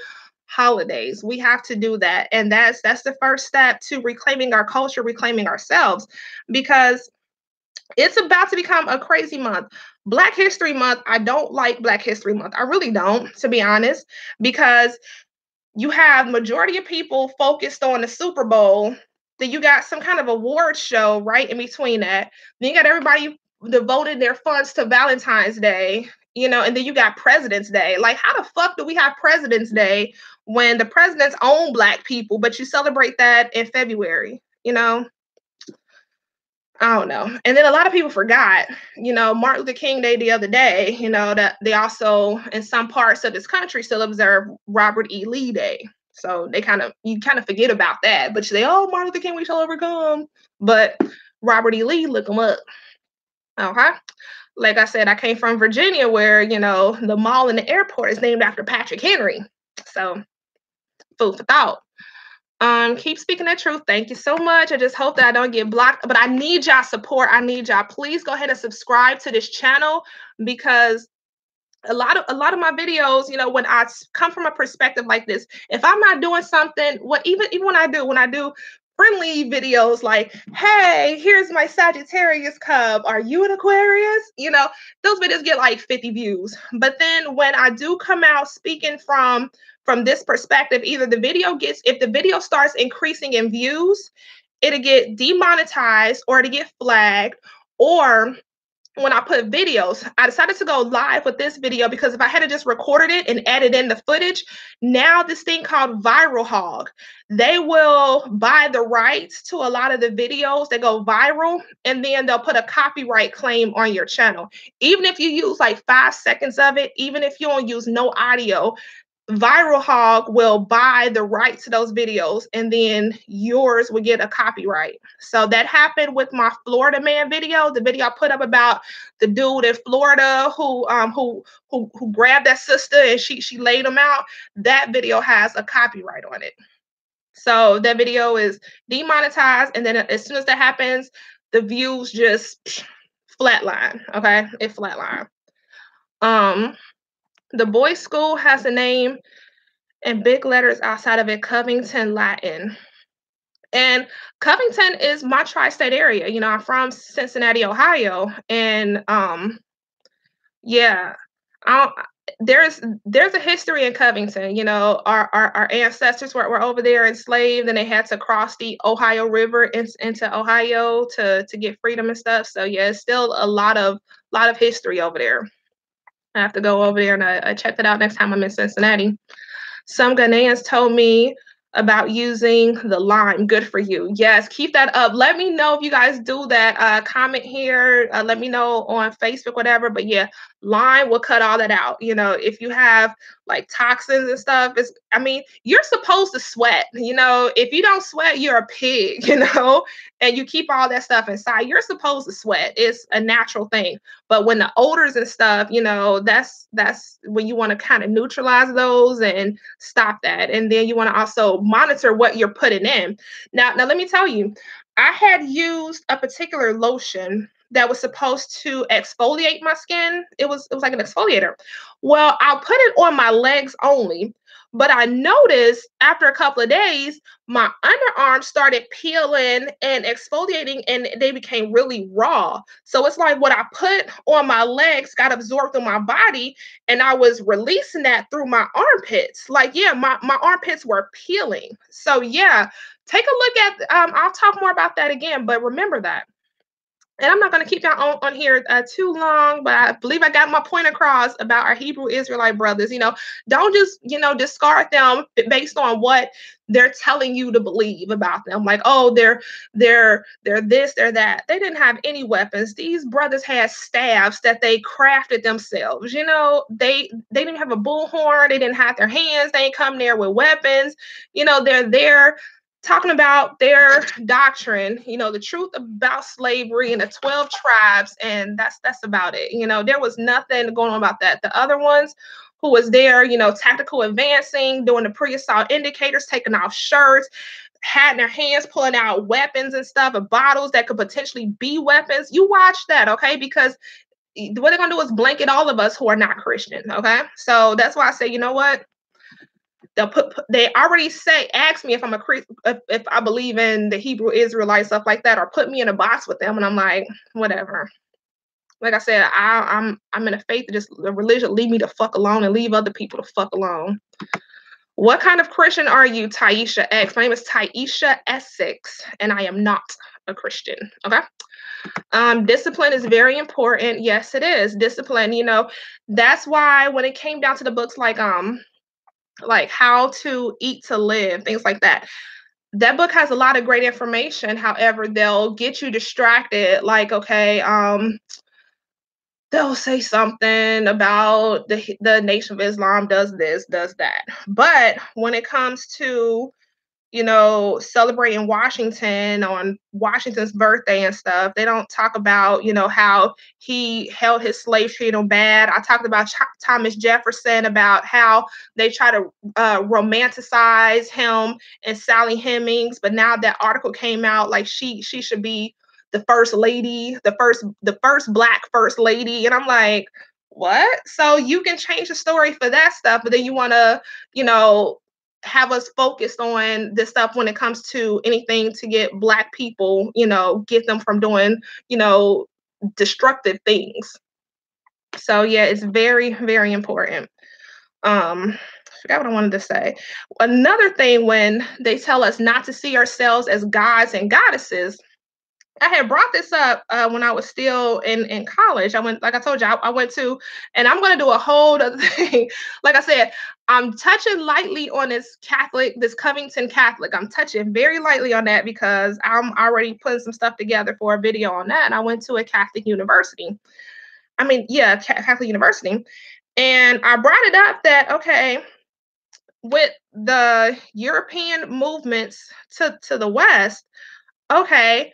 holidays. We have to do that. And that's the first step to reclaiming our culture, reclaiming ourselves, because it's about to become a crazy month. Black History Month, I don't like Black History Month. I really don't, to be honest, because you have majority of people focused on the Super Bowl. Then you got some kind of award show right in between that. Then you got everybody devoting their funds to Valentine's Day, and then you got President's Day. Like, how the fuck do we have President's Day when the presidents own Black people, but you celebrate that in February? I don't know. And then a lot of people forgot, Martin Luther King Day the other day, that they also, in some parts of this country, still observe Robert E. Lee Day. So you kind of forget about that. But you say, oh, Martin Luther King, we shall overcome. But Robert E. Lee, look him up. Okay. Like I said, I came from Virginia where, the mall and the airport is named after Patrick Henry. So food for thought. Keep speaking the truth. Thank you so much. I just hope that I don't get blocked, but I need y'all support. I need y'all. Please go ahead and subscribe to this channel, because a lot of my videos, when I come from a perspective like this, if I'm not doing something, even when I do friendly videos like, hey, here's my Sagittarius cub, are you an Aquarius? Those videos get like 50 views. But then when I do come out speaking from this perspective, either if the video starts increasing in views, it'll get demonetized or it'll get flagged. Or when I put videos, I decided to go live with this video because if I had just recorded it and added in the footage, now this thing called Viral Hog, they will buy the rights to a lot of the videos that go viral, and then they'll put a copyright claim on your channel. Even if you use like 5 seconds of it, even if you don't use no audio, Viral Hog will buy the rights to those videos, and then yours will get a copyright. So that happened with my Florida man video, the video I put up about the dude in Florida who grabbed that sister and she laid him out. That video has a copyright on it. So that video is demonetized, and then as soon as that happens, the views just flatline. Okay, it flatline. The boys' school has a name in big letters outside of it, Covington Latin. And Covington is my tri-state area. I'm from Cincinnati, Ohio. And yeah, there's a history in Covington. Our ancestors were over there enslaved, and they had to cross the Ohio River into Ohio to get freedom and stuff. So yeah, it's still a lot of history over there. I have to go over there and I check it out next time I'm in Cincinnati. Some Ghanaians told me about using the lime. Good for you. Yes, keep that up. Let me know if you guys do that. Comment here. Let me know on Facebook, whatever. But yeah, lime will cut all that out. If you have like toxins and stuff, you're supposed to sweat. If you don't sweat, you're a pig, and you keep all that stuff inside. You're supposed to sweat. It's a natural thing. But when the odors and stuff, that's when you want to kind of neutralize those and stop that. And then you want to also monitor what you're putting in. Now let me tell you, I had used a particular lotion that was supposed to exfoliate my skin. It was like an exfoliator. Well, I'll put it on my legs only, but I noticed after a couple of days, my underarms started peeling and exfoliating, and they became really raw. So it's like what I put on my legs got absorbed through my body, and I was releasing that through my armpits. Like, yeah, my armpits were peeling. So yeah, take a look at, I'll talk more about that again, but remember that. And I'm not going to keep y'all on here too long, but I believe I got my point across about our Hebrew Israelite brothers. Don't just, discard them based on what they're telling you to believe about them. Like, oh, they're this, they're that. They didn't have any weapons. These brothers had staffs that they crafted themselves. They didn't have a bullhorn. They didn't have their hands. They ain't come there with weapons. They're there talking about their doctrine, the truth about slavery and the 12 tribes, and that's about it. There was nothing going on about that. The other ones who was there, tactical advancing, doing the pre-assault indicators, taking off shirts, had their hands pulling out weapons and stuff, and bottles that could potentially be weapons. You watch that, okay? Because what they're gonna do is blanket all of us who are not Christian, okay? So that's why I say, you know what? they already ask me if I'm a Christian, if I believe in the Hebrew Israelite, stuff like that, or put me in a box with them, and I'm like, whatever. Like I said, I'm in a faith that just the religion, leave me the fuck alone and leave other people the fuck alone. What kind of Christian are you, Tieesha.Essex? My name is Tieesha.Essex, and I am not a Christian. Okay. Discipline is very important. Yes, it is. Discipline, that's why when it came down to the books like How to Eat to Live, things like that. That book has a lot of great information. However, they'll get you distracted. Like, okay, they'll say something about the Nation of Islam does this, does that. But when it comes to celebrating Washington on Washington's birthday and stuff, they don't talk about, how he held his slave trade bad. I talked about Thomas Jefferson, about how they try to romanticize him and Sally Hemings. But now that article came out, like she should be the first lady, the first Black first lady. And I'm like, what? So you can change the story for that stuff, but then you want to, have us focused on this stuff when it comes to anything to get Black people, get them from doing, destructive things. So yeah, it's very, very important. I forgot what I wanted to say. Another thing, when they tell us not to see ourselves as gods and goddesses, I had brought this up when I was still in college. I went, like I told you, I went to, and I'm going to do a whole other thing. Like I said, I'm touching lightly on this Covington Catholic. I'm touching very lightly on that because I'm already putting some stuff together for a video on that. And I went to a Catholic university. Catholic university. And I brought it up that, okay, with the European movements to the West, okay,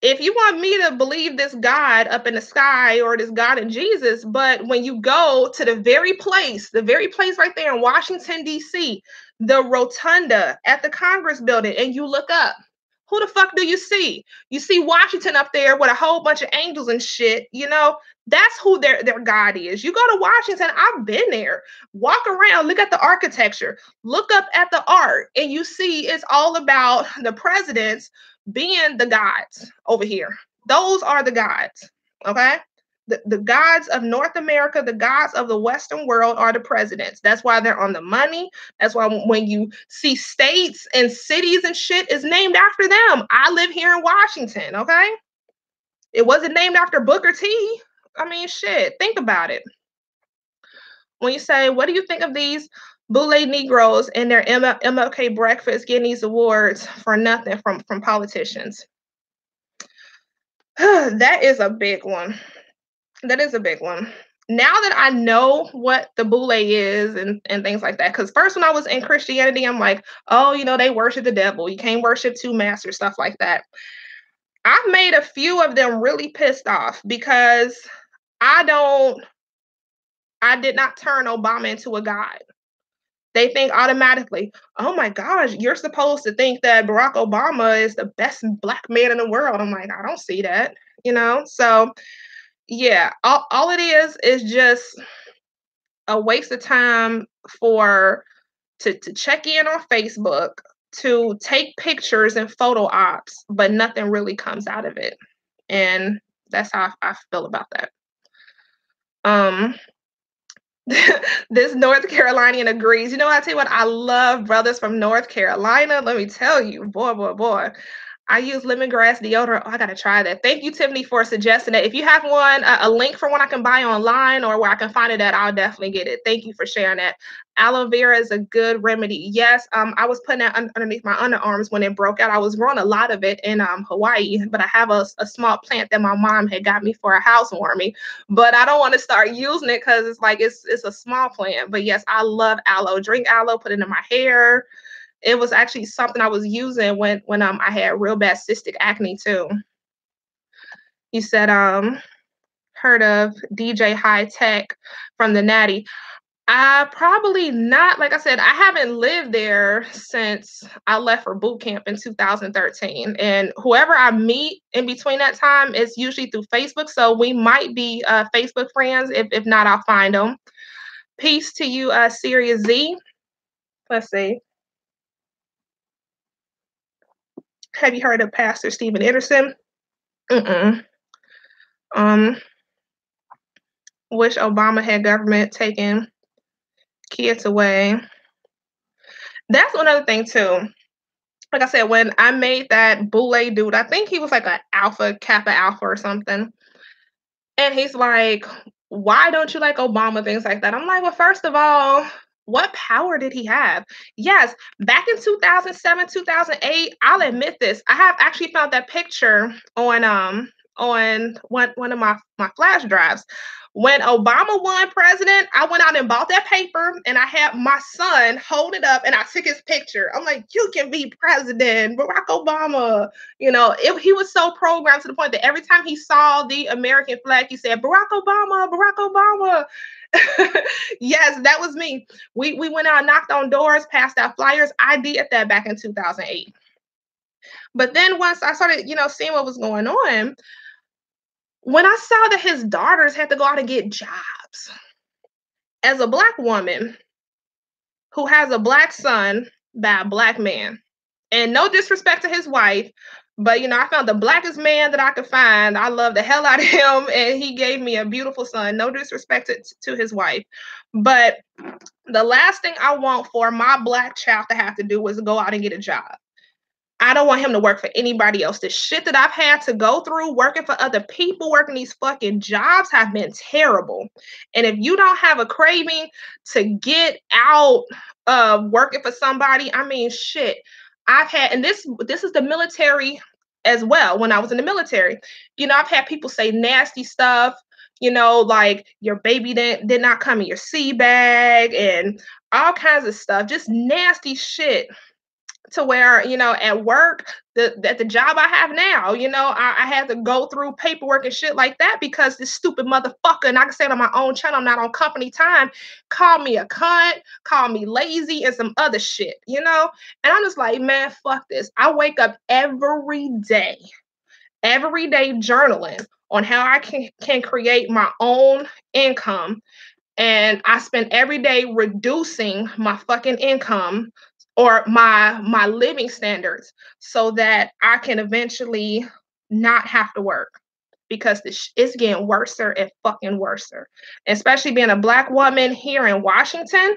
if you want me to believe this God up in the sky or this God in Jesus, but when you go to the very place right there in Washington, D.C., the rotunda at the Congress building, and you look up, who the fuck do you see? You see Washington up there with a whole bunch of angels and shit. That's who their God is. You go to Washington, I've been there. Walk around, look at the architecture, look up at the art, and you see it's all about the presidents being the gods over here. Those are the gods, okay? The gods of North America, the gods of the Western world are the presidents. That's why they're on the money. That's why when you see states and cities and shit is named after them. I live here in Washington, okay? It wasn't named after Booker T. I mean, shit, think about it. When you say, what do you think of these Boule Negroes and their MLK breakfast getting these awards for nothing from politicians? That is a big one. That is a big one. Now that I know what the Boule is and things like that, because first when I was in Christianity, I'm like, oh, they worship the devil. You can't worship two masters, stuff like that. I've made a few of them really pissed off because I did not turn Obama into a god. They think automatically, oh my gosh, you're supposed to think that Barack Obama is the best Black man in the world. I'm like, I don't see that, So yeah, all it is just a waste of time to check in on Facebook, to take pictures and photo ops, but nothing really comes out of it. And that's how I feel about that. This North Carolinian agrees. I tell you what, I love brothers from North Carolina. Let me tell you, boy. I use lemongrass deodorant. Oh, I gotta try that. Thank you, Tiffany, for suggesting that. If you have one, a link for one I can buy online or where I can find it at, I'll definitely get it. Thank you for sharing that. Aloe vera is a good remedy. Yes, I was putting that underneath my underarms when it broke out. I was growing a lot of it in Hawaii, but I have a small plant that my mom had got me for a housewarming. But I don't want to start using it because it's like it's a small plant. But yes, I love aloe. Drink aloe, put it in my hair. It was actually something I was using when I had real bad cystic acne too. You said heard of DJ High Tech from the Natty. Probably not. Like I said, I haven't lived there since I left for boot camp in 2013. And whoever I meet in between that time is usually through Facebook. So we might be Facebook friends. If not, I'll find them. Peace to you, Syria Z. Let's see. Have you heard of Pastor Steven Anderson? Mm-mm. Um, wish Obama had government taking kids away. That's another thing too. Like I said, when I made that Boule dude, I think he was like an Alpha Kappa Alpha or something. And he's like, why don't you like Obama? Things like that. I'm like, well, first of all, what power did he have? Yes, back in 2007, 2008, I'll admit this. I have actually found that picture on one of my flash drives. When Obama won president, I went out and bought that paper and I had my son hold it up and I took his picture. I'm like, you can be president, Barack Obama. He was so programmed to the point that every time he saw the American flag, he said, Barack Obama, Barack Obama. Yes, that was me. We went out, knocked on doors, passed out flyers. I did that back in 2008. But then once I started, seeing what was going on, when I saw that his daughters had to go out and get jobs, as a Black woman who has a Black son by a Black man, and no disrespect to his wife, but I found the blackest man that I could find. I love the hell out of him, and he gave me a beautiful son. No disrespect to his wife, but the last thing I want for my Black child to have to do was go out and get a job. I don't want him to work for anybody else. The shit that I've had to go through working for other people, working these fucking jobs have been terrible. And if you don't have a craving to get out of working for somebody, I mean, shit. I've had, and this is the military as well. When I was in the military, I've had people say nasty stuff, like your baby did not come in your sea bag and all kinds of stuff, just nasty shit to where at work the job I have now, I had to go through paperwork and shit like that because this stupid motherfucker, and I can say it on my own channel, I'm not on company time, called me a cunt, called me lazy and some other shit, and I'm just like, man, fuck this. I wake up every day journaling on how I can create my own income, and I spend every day reducing my fucking income or my living standards so that I can eventually not have to work because it's getting worser and fucking worser. Especially being a Black woman here in Washington.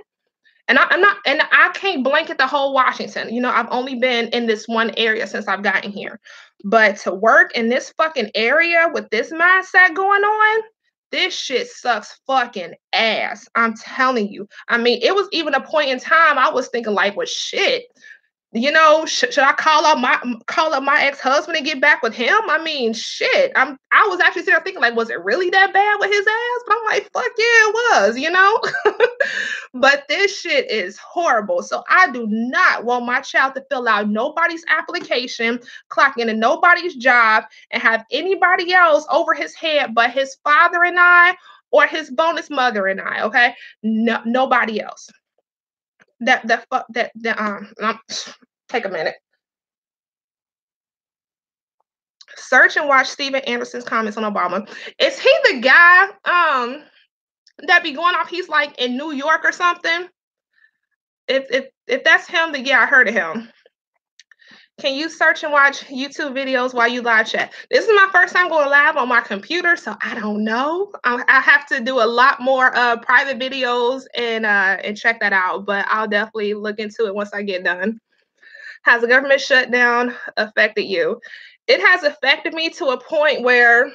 And I can't blanket the whole Washington. I've only been in this one area since I've gotten here. But to work in this fucking area with this mindset going on, this shit sucks fucking ass. I'm telling you. I mean, it was even a point in time I was thinking like, well, shit. Should I call up my ex-husband and get back with him? I mean, shit. I was actually sitting there thinking like, was it really that bad with his ass? But I'm like, fuck yeah, it was, But this shit is horrible. So I do not want my child to fill out nobody's application, clock into nobody's job, and have anybody else over his head but his father and I or his bonus mother and I. Okay, no, nobody else. Take a minute. Search and watch Steven Anderson's comments on Obama. Is he the guy that be going off? He's like in New York or something. If that's him, then yeah, I heard of him. Can you search and watch YouTube videos while you live chat? This is my first time going live on my computer, so I don't know. I have to do a lot more private videos and check that out, but I'll definitely look into it once I get done. Has the government shutdown affected you? It has affected me to a point where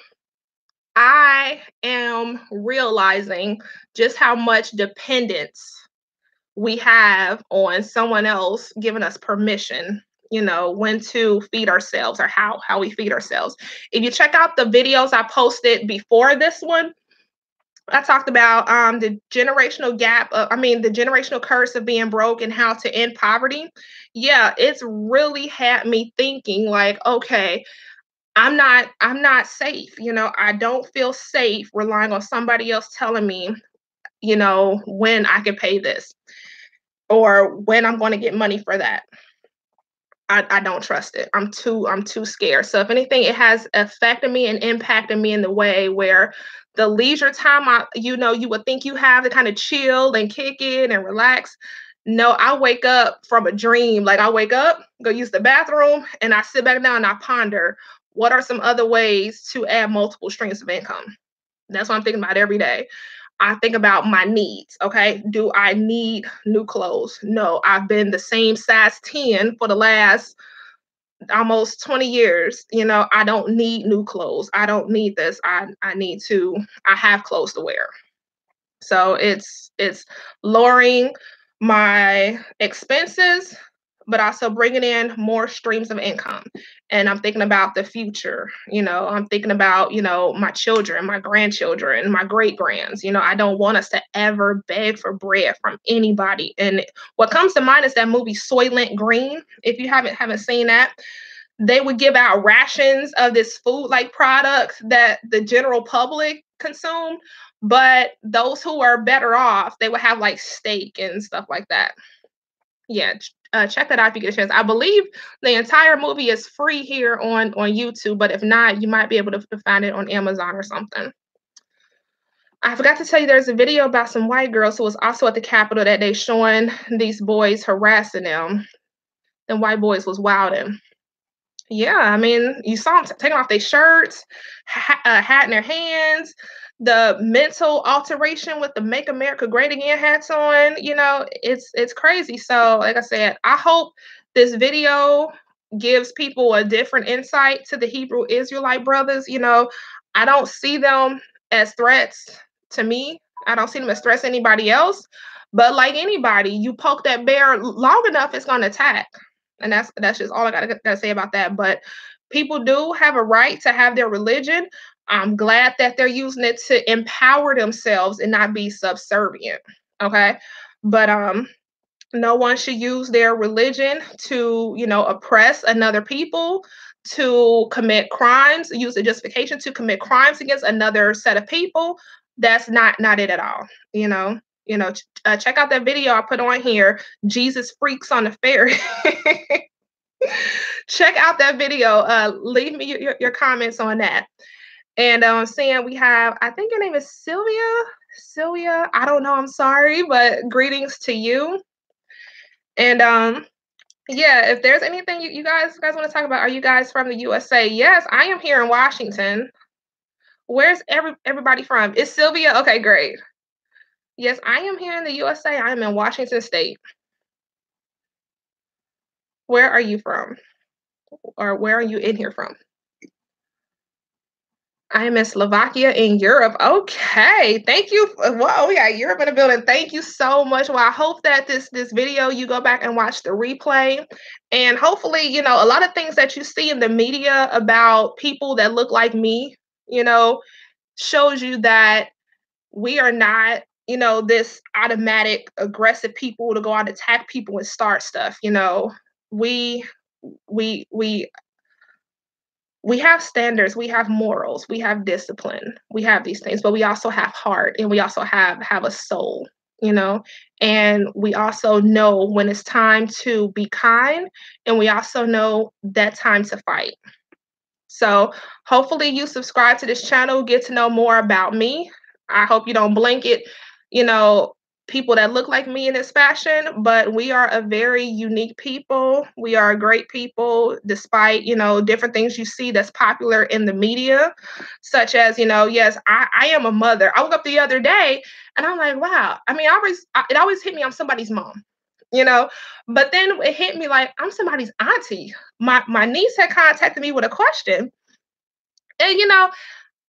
I am realizing just how much dependence we have on someone else giving us permission, when to feed ourselves or how we feed ourselves. If you check out the videos I posted before this one, I talked about the generational gap, the generational curse of being broke and how to end poverty. Yeah, it's really had me thinking like, okay, I'm not safe. I don't feel safe relying on somebody else telling me, when I can pay this or when I'm going to get money for that. I don't trust it. I'm too scared. So if anything, it has affected me and impacted me in the way where the leisure time you would think you have to kind of chill and kick it and relax. No, I wake up from a dream. Like I wake up, go use the bathroom, and I sit back down and I ponder what are some other ways to add multiple streams of income. That's what I'm thinking about every day. I think about my needs. Okay. Do I need new clothes? No, I've been the same size 10 for the last almost 20 years. I don't need new clothes. I don't need this. I have clothes to wear. So it's lowering my expenses, but also bringing in more streams of income. And I'm thinking about the future. I'm thinking about, my children, my grandchildren, my great grands. I don't want us to ever beg for bread from anybody. And what comes to mind is that movie Soylent Green. If you haven't seen that, they would give out rations of this food like products that the general public consume, but those who are better off, they would have like steak and stuff like that. Yeah, check that out if you get a chance. I believe the entire movie is free here on YouTube, but if not, you might be able to find it on Amazon or something. I forgot to tell you there's a video about some white girls who was also at the Capitol that they showing these boys harassing them. And white boys was wilding. Yeah, I mean, you saw them taking off their shirts, hat in their hands, the mental alteration with the "Make America Great Again" hats on. It's crazy. So, like I said, I hope this video gives people a different insight to the Hebrew Israelite brothers. I don't see them as threats to me. I don't see them as threats to anybody else. But like anybody, you poke that bear long enough, it's gonna attack. And that's just all I gotta say about that. But people do have a right to have their religion. I'm glad that they're using it to empower themselves and not be subservient. Okay. But no one should use their religion to, oppress another people, to commit crimes, use the justification to commit crimes against another set of people. That's not it at all. Check out that video I put on here. Jesus freaks on the ferry. Check out that video. Leave me your comments on that. And saying we have, I think your name is Sylvia. Sylvia, I don't know. I'm sorry, but greetings to you. And yeah, if there's anything you guys want to talk about, are you guys from the USA? Yes, I am here in Washington. Where's everybody from? Is Sylvia? Okay, great. Yes, I am here in the USA. I am in Washington State. Where are you from? Or where are you in here from? I am in Slovakia in Europe. Okay, thank you. Whoa, we got Europe in the building. Thank you so much. Well, I hope that this video you go back and watch the replay, and hopefully, a lot of things that you see in the media about people that look like me, shows you that we are not, this automatic aggressive people to go out and attack people and start stuff. We we we we have standards, we have morals, we have discipline, we have these things, but we also have heart and we also have a soul, and we also know when it's time to be kind, and we also know that time to fight. So hopefully you subscribe to this channel, get to know more about me. I hope you don't blanket, people that look like me in this fashion, but we are a very unique people. We are great people, despite, different things you see that's popular in the media, such as, yes, I am a mother. I woke up the other day and I'm like, wow. I mean, it always hit me, I'm somebody's mom. But then it hit me like I'm somebody's auntie. My niece had contacted me with a question. And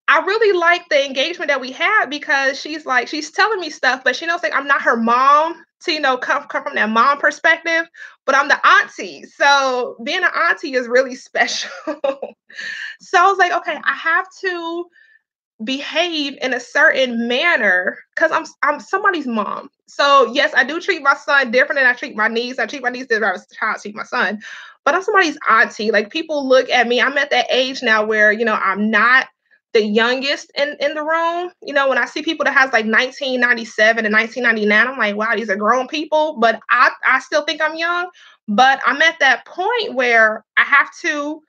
I really like the engagement that we had, because she's telling me stuff, but she knows like I'm not her mom to, come from that mom perspective, but I'm the auntie. So being an auntie is really special. So I was like, okay, I have to behave in a certain manner because I'm somebody's mom. So yes, I do treat my son different than I treat my niece. I treat my niece different as I treat my son. But I'm somebody's auntie. Like, people look at me. I'm at that age now where, I'm not the youngest in the room. When I see people that has like 1997 and 1999, I'm like, wow, these are grown people. But I still think I'm young. But I'm at that point where I have to,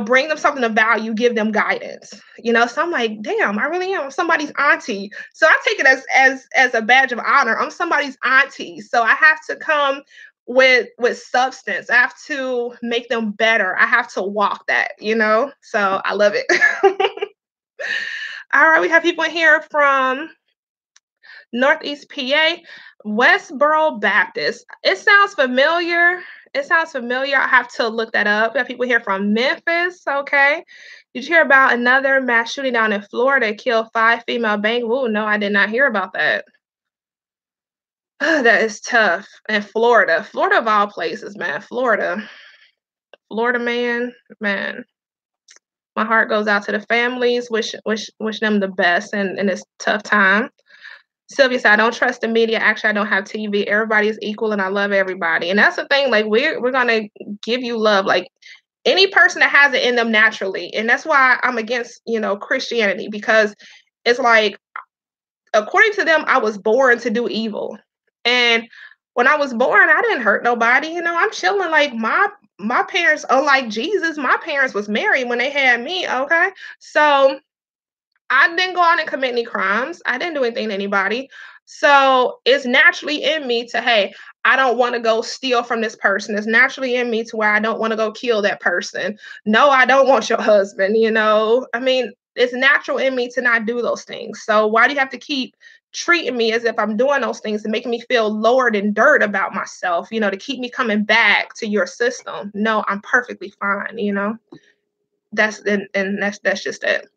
bring them something of value, give them guidance. So I'm like, damn, I really am somebody's auntie. So I take it as a badge of honor. I'm somebody's auntie. So I have to come with substance. I have to make them better. I have to walk that. So I love it. All right, we have people in here from Northeast PA, Westboro Baptist. It sounds familiar. I have to look that up. We have people here from Memphis. Okay. Did you hear about another mass shooting down in Florida killed 5 female bank? Ooh, no, I did not hear about that. That is tough. And Florida of all places, man. Florida, man. My heart goes out to the families. Wish them the best in this tough time. Sylvia said, I don't trust the media. Actually, I don't have TV. Everybody is equal and I love everybody. And that's the thing, like we're gonna give you love. Like any person that has it in them naturally. And that's why I'm against, Christianity, because it's like, according to them, I was born to do evil. And when I was born, I didn't hurt nobody. I'm chilling. Like my parents, unlike Jesus, my parents was married when they had me. Okay. So I didn't go out and commit any crimes. I didn't do anything to anybody. So it's naturally in me to, hey, I don't want to go steal from this person. It's naturally in me to where I don't want to go kill that person. No, I don't want your husband. I mean, it's natural in me to not do those things. So why do you have to keep treating me as if I'm doing those things and making me feel lower than dirt about myself, to keep me coming back to your system? No, I'm perfectly fine. That's just it.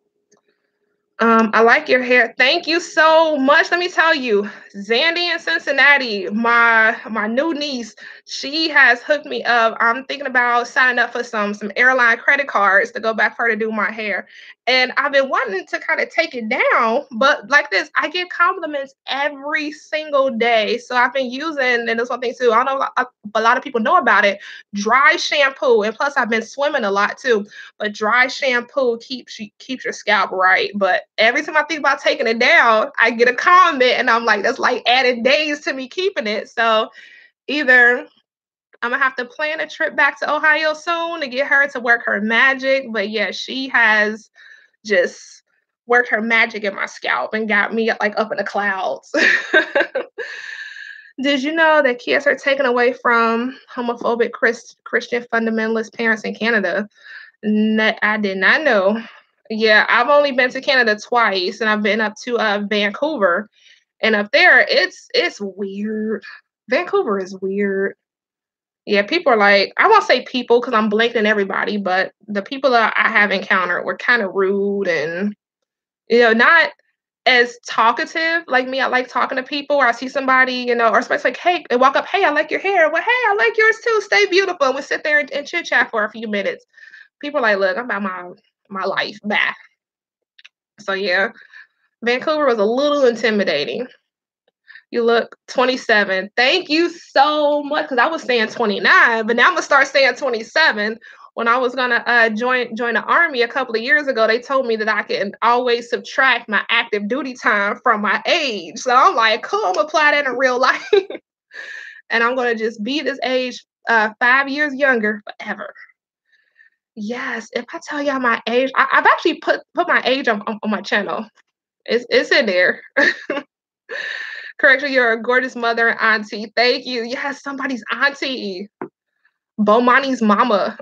I like your hair. Thank you so much. Let me tell you, Zandy in Cincinnati, my new niece, she has hooked me up. I'm thinking about signing up for some airline credit cards to go back for her to do my hair. And I've been wanting to kind of take it down, but like this, I get compliments every single day. So I've been using, and this one thing too, I don't know if a lot of people know about it, dry shampoo. And plus I've been swimming a lot too, but dry shampoo keeps your scalp right. But every time I think about taking it down, I get a comment and I'm like, that's like added days to me keeping it. So either I'm gonna have to plan a trip back to Ohio soon to get her to work her magic. But yeah, she has just worked her magic in my scalp and got me like up in the clouds. Did you know that kids are taken away from homophobic Christian fundamentalist parents in Canada? I did not know. Yeah, I've only been to Canada twice, and I've been up to Vancouver, and up there, it's weird. Vancouver is weird. Yeah, people are like, I won't say people because I'm blanking everybody, but the people that I have encountered were kind of rude and not as talkative like me. I like talking to people, or I see somebody, or especially like, hey, they walk up, hey, I like your hair. Well, hey, I like yours too. Stay beautiful. And we sit there and chit chat for a few minutes. People are like, look, I'm about my life back. So yeah, Vancouver was a little intimidating. You look 27. Thank you so much. Because I was saying 29, but now I'm gonna start saying 27. When I was gonna join the army a couple of years ago, they told me that I can always subtract my active duty time from my age. So I'm like, cool, I'm gonna apply that in real life. And I'm gonna just be this age 5 years younger forever. Yes, if I tell y'all my age, I've actually put my age on my channel. It's in there. Correction, you're a gorgeous mother and auntie. Thank you. Yes, somebody's auntie. Bomani's mama.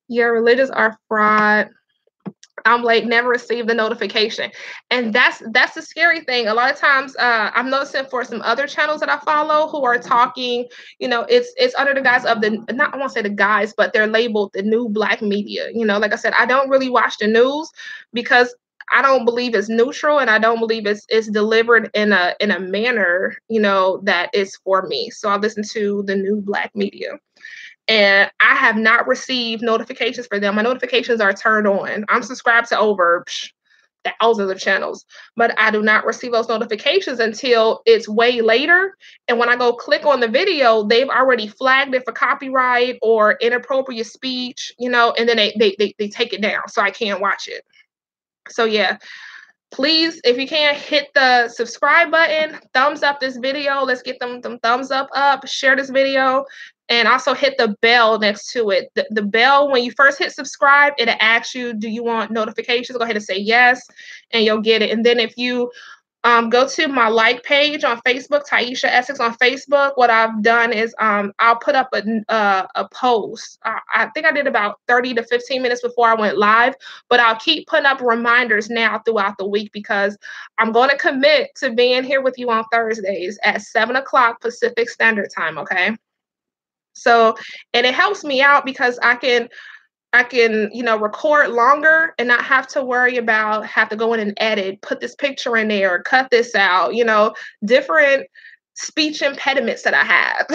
Your religions are fraud. I'm like, never received the notification. And that's the scary thing. A lot of times I'm noticing for some other channels that I follow who are talking, it's under the guise of I won't say the guise, but they're labeled the new black media. Like I said, I don't really watch the news because I don't believe it's neutral, and I don't believe it's delivered in a manner, that is for me. So I listen to the new black media. And I have not received notifications for them. My notifications are turned on. I'm subscribed to over thousands of channels, but I do not receive those notifications until it's way later. And when I go click on the video, they've already flagged it for copyright or inappropriate speech, and then they take it down, so I can't watch it. So yeah, please, if you can, hit the subscribe button, thumbs up this video. Let's get them thumbs up, share this video. And also hit the bell next to it. The bell, when you first hit subscribe, it'll ask you, do you want notifications? Go ahead and say yes, and you'll get it. And then if you go to my like page on Facebook, Tieesha.Essex on Facebook. What I've done is I'll put up a post. I think I did about 30 to 15 minutes before I went live, but I'll keep putting up reminders now throughout the week because I'm going to commit to being here with you on Thursdays at 7 o'clock Pacific Standard Time, okay? So, and it helps me out because I can, record longer and not have to worry about have to go in and edit, put this picture in there, cut this out, different speech impediments that I have.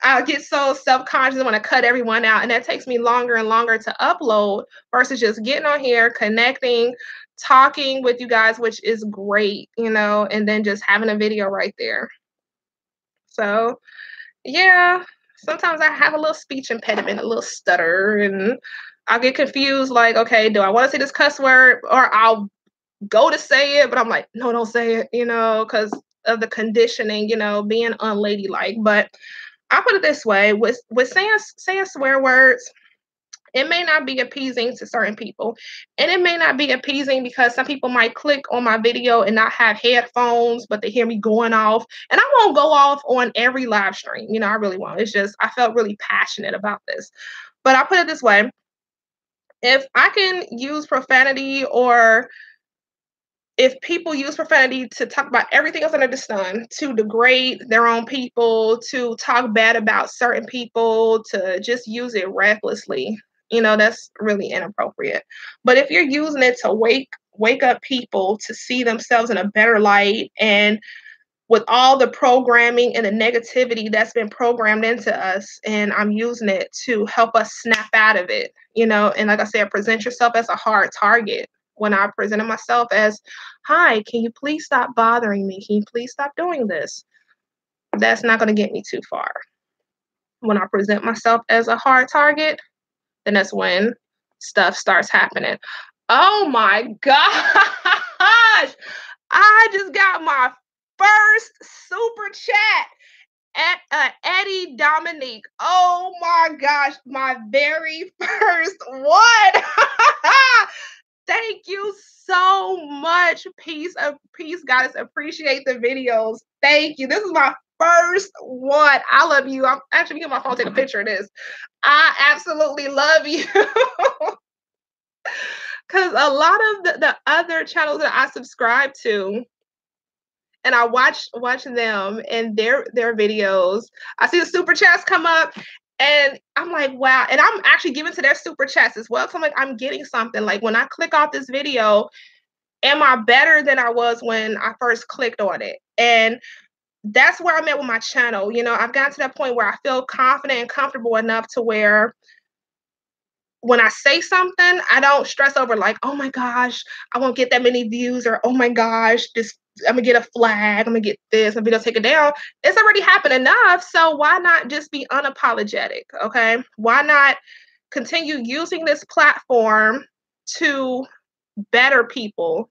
I get so self-conscious when I cut everyone out, and that takes me longer and longer to upload versus just getting on here, connecting, talking with you guys, which is great, and then just having a video right there. So, yeah, sometimes I have a little speech impediment, a little stutter, and I'll get confused like, okay, do I want to say this cuss word? Or I'll go to say it, but I'm like, no, don't say it, because of the conditioning, being unladylike. But I put it this way, with saying swear words, it may not be appeasing to certain people. And it may not be appeasing because some people might click on my video and not have headphones, but they hear me going off. And I won't go off on every live stream. I really won't. It's just, I felt really passionate about this. But I put it this way, if I can use profanity, or if people use profanity to talk about everything else under the sun, to degrade their own people, to talk bad about certain people, to just use it recklessly, that's really inappropriate. But if you're using it to wake up people to see themselves in a better light, and with all the programming and the negativity that's been programmed into us, and I'm using it to help us snap out of it, and like I said, present yourself as a hard target. When I presented myself as, hi, can you please stop bothering me? Can you please stop doing this? That's not going to get me too far. When I present myself as a hard target, then that's when stuff starts happening. Oh my gosh. I just got my first super chat at Eddie Dominique. Oh my gosh, my very first one. Thank you so much. Peace, guys. Appreciate the videos. Thank you. This is my first one. I love you. I'm actually getting my phone, take a picture of this. I absolutely love you. Because a lot of the other channels that I subscribe to, and I watch them and their videos, I see the super chats come up, and I'm like, wow. And I'm actually giving to their super chats as well. So I'm like, I'm getting something. Like when I click off this video, am I better than I was when I first clicked on it? And that's where I'm at with my channel. I've gotten to that point where I feel confident and comfortable enough to where when I say something, I don't stress over like, oh my gosh, I won't get that many views, or oh my gosh, I'm gonna get a flag, I'm gonna get this, I'm gonna take it down. It's already happened enough. So why not just be unapologetic? Okay. Why not continue using this platform to better people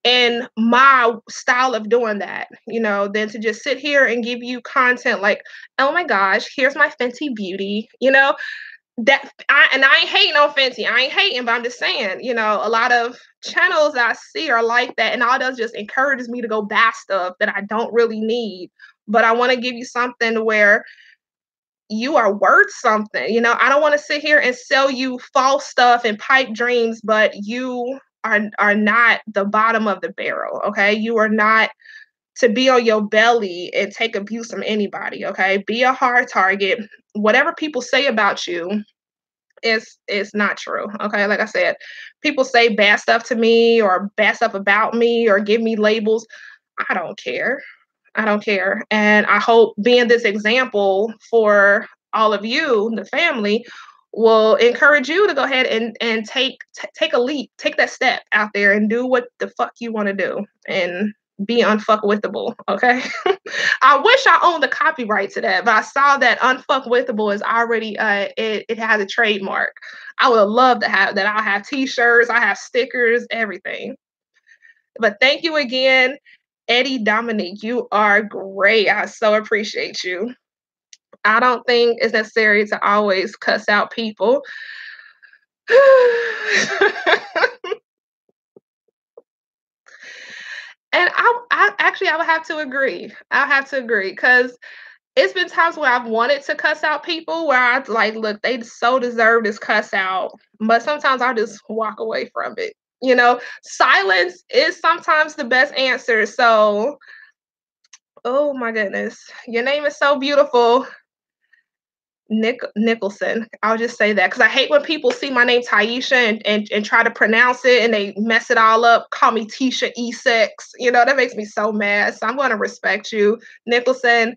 in my style of doing that, than to just sit here and give you content like, oh my gosh, here's my Fenty beauty, that I ain't hating on Fenty. I ain't hating, but I'm just saying, a lot of channels I see are like that, and all it does just encourages me to go buy stuff that I don't really need. But I want to give you something where you are worth something. I don't want to sit here and sell you false stuff and pipe dreams, but you are not the bottom of the barrel. Okay. You are not to be on your belly and take abuse from anybody. Okay. Be a hard target. Whatever people say about you is not true. Okay. Like I said, people say bad stuff to me or bad stuff about me or give me labels. I don't care. I don't care. And I hope being this example for all of you, the family, will encourage you to go ahead and take a leap, take that step out there and do what the fuck you want to do and be unfuckwithable. Okay. I wish I owned the copyright to that, but I saw that unfuckwithable is already it has a trademark. I would love to have that. I have t-shirts, I have stickers, everything. But thank you again, Eddie Dominique. You are great. I so appreciate you. I don't think it's necessary to always cuss out people. And I actually I would have to agree. I have to agree because it's been times where I've wanted to cuss out people where I like, look, they so deserve this cuss out, but sometimes I just walk away from it. Silence is sometimes the best answer. So, oh my goodness, your name is so beautiful. Nicholson. I'll just say that because I hate when people see my name Tieesha and try to pronounce it and they mess it all up. Call me Tieesha.Essex. That makes me so mad. So I'm going to respect you, Nicholson.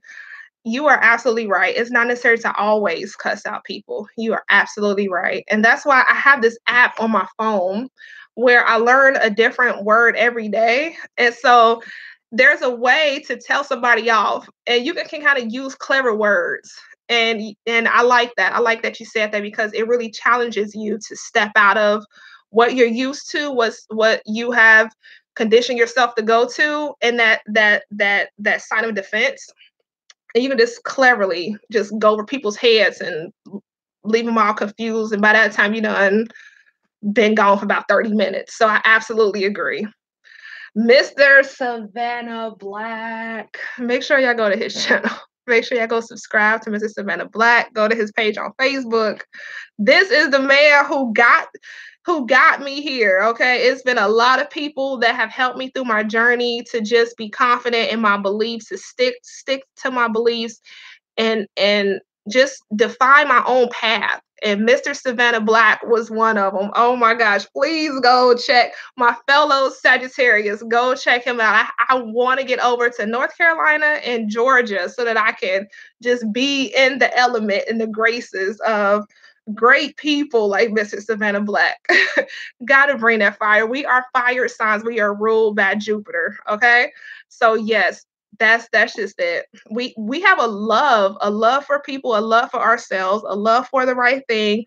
You are absolutely right. It's not necessary to always cuss out people. You are absolutely right. And that's why I have this app on my phone where I learn a different word every day. And so there's a way to tell somebody off and you can kind of use clever words. And I like that. I like that you said that because it really challenges you to step out of what you're used to, was what you have conditioned yourself to go to, and that sign of defense, and you can just cleverly just go over people's heads and leave them all confused. And by that time, been gone for about 30 minutes. So I absolutely agree. Mr. Savannah Black. Make sure y'all go to his channel. Make sure y'all go subscribe to Mr. Savannah Black. Go to his page on Facebook. This is the man who got me here. Okay. It's been a lot of people that have helped me through my journey to just be confident in my beliefs, to stick to my beliefs and just define my own path. And Mr. Savannah Black was one of them. Oh my gosh, please go check my fellow Sagittarius. Go check him out. I want to get over to North Carolina and Georgia so that I can just be in the element and the graces of great people like Mr. Savannah Black. Gotta bring that fire. We are fire signs. We are ruled by Jupiter. Okay. So yes, that's just it. We have a love for people, a love for ourselves, a love for the right thing,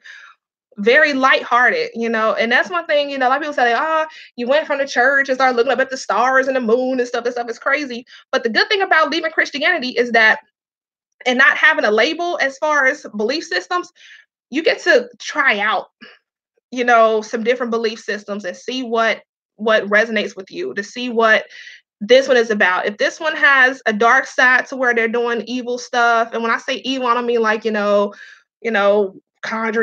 very lighthearted, and that's one thing, a lot of people say, you went from the church and started looking up at the stars and the moon and stuff. This stuff is crazy. But the good thing about leaving Christianity is that, and not having a label as far as belief systems, you get to try out, some different belief systems and see what resonates with you, to see what this one is about. If this one has a dark side to where they're doing evil stuff, and when I say evil, I don't mean like, conjure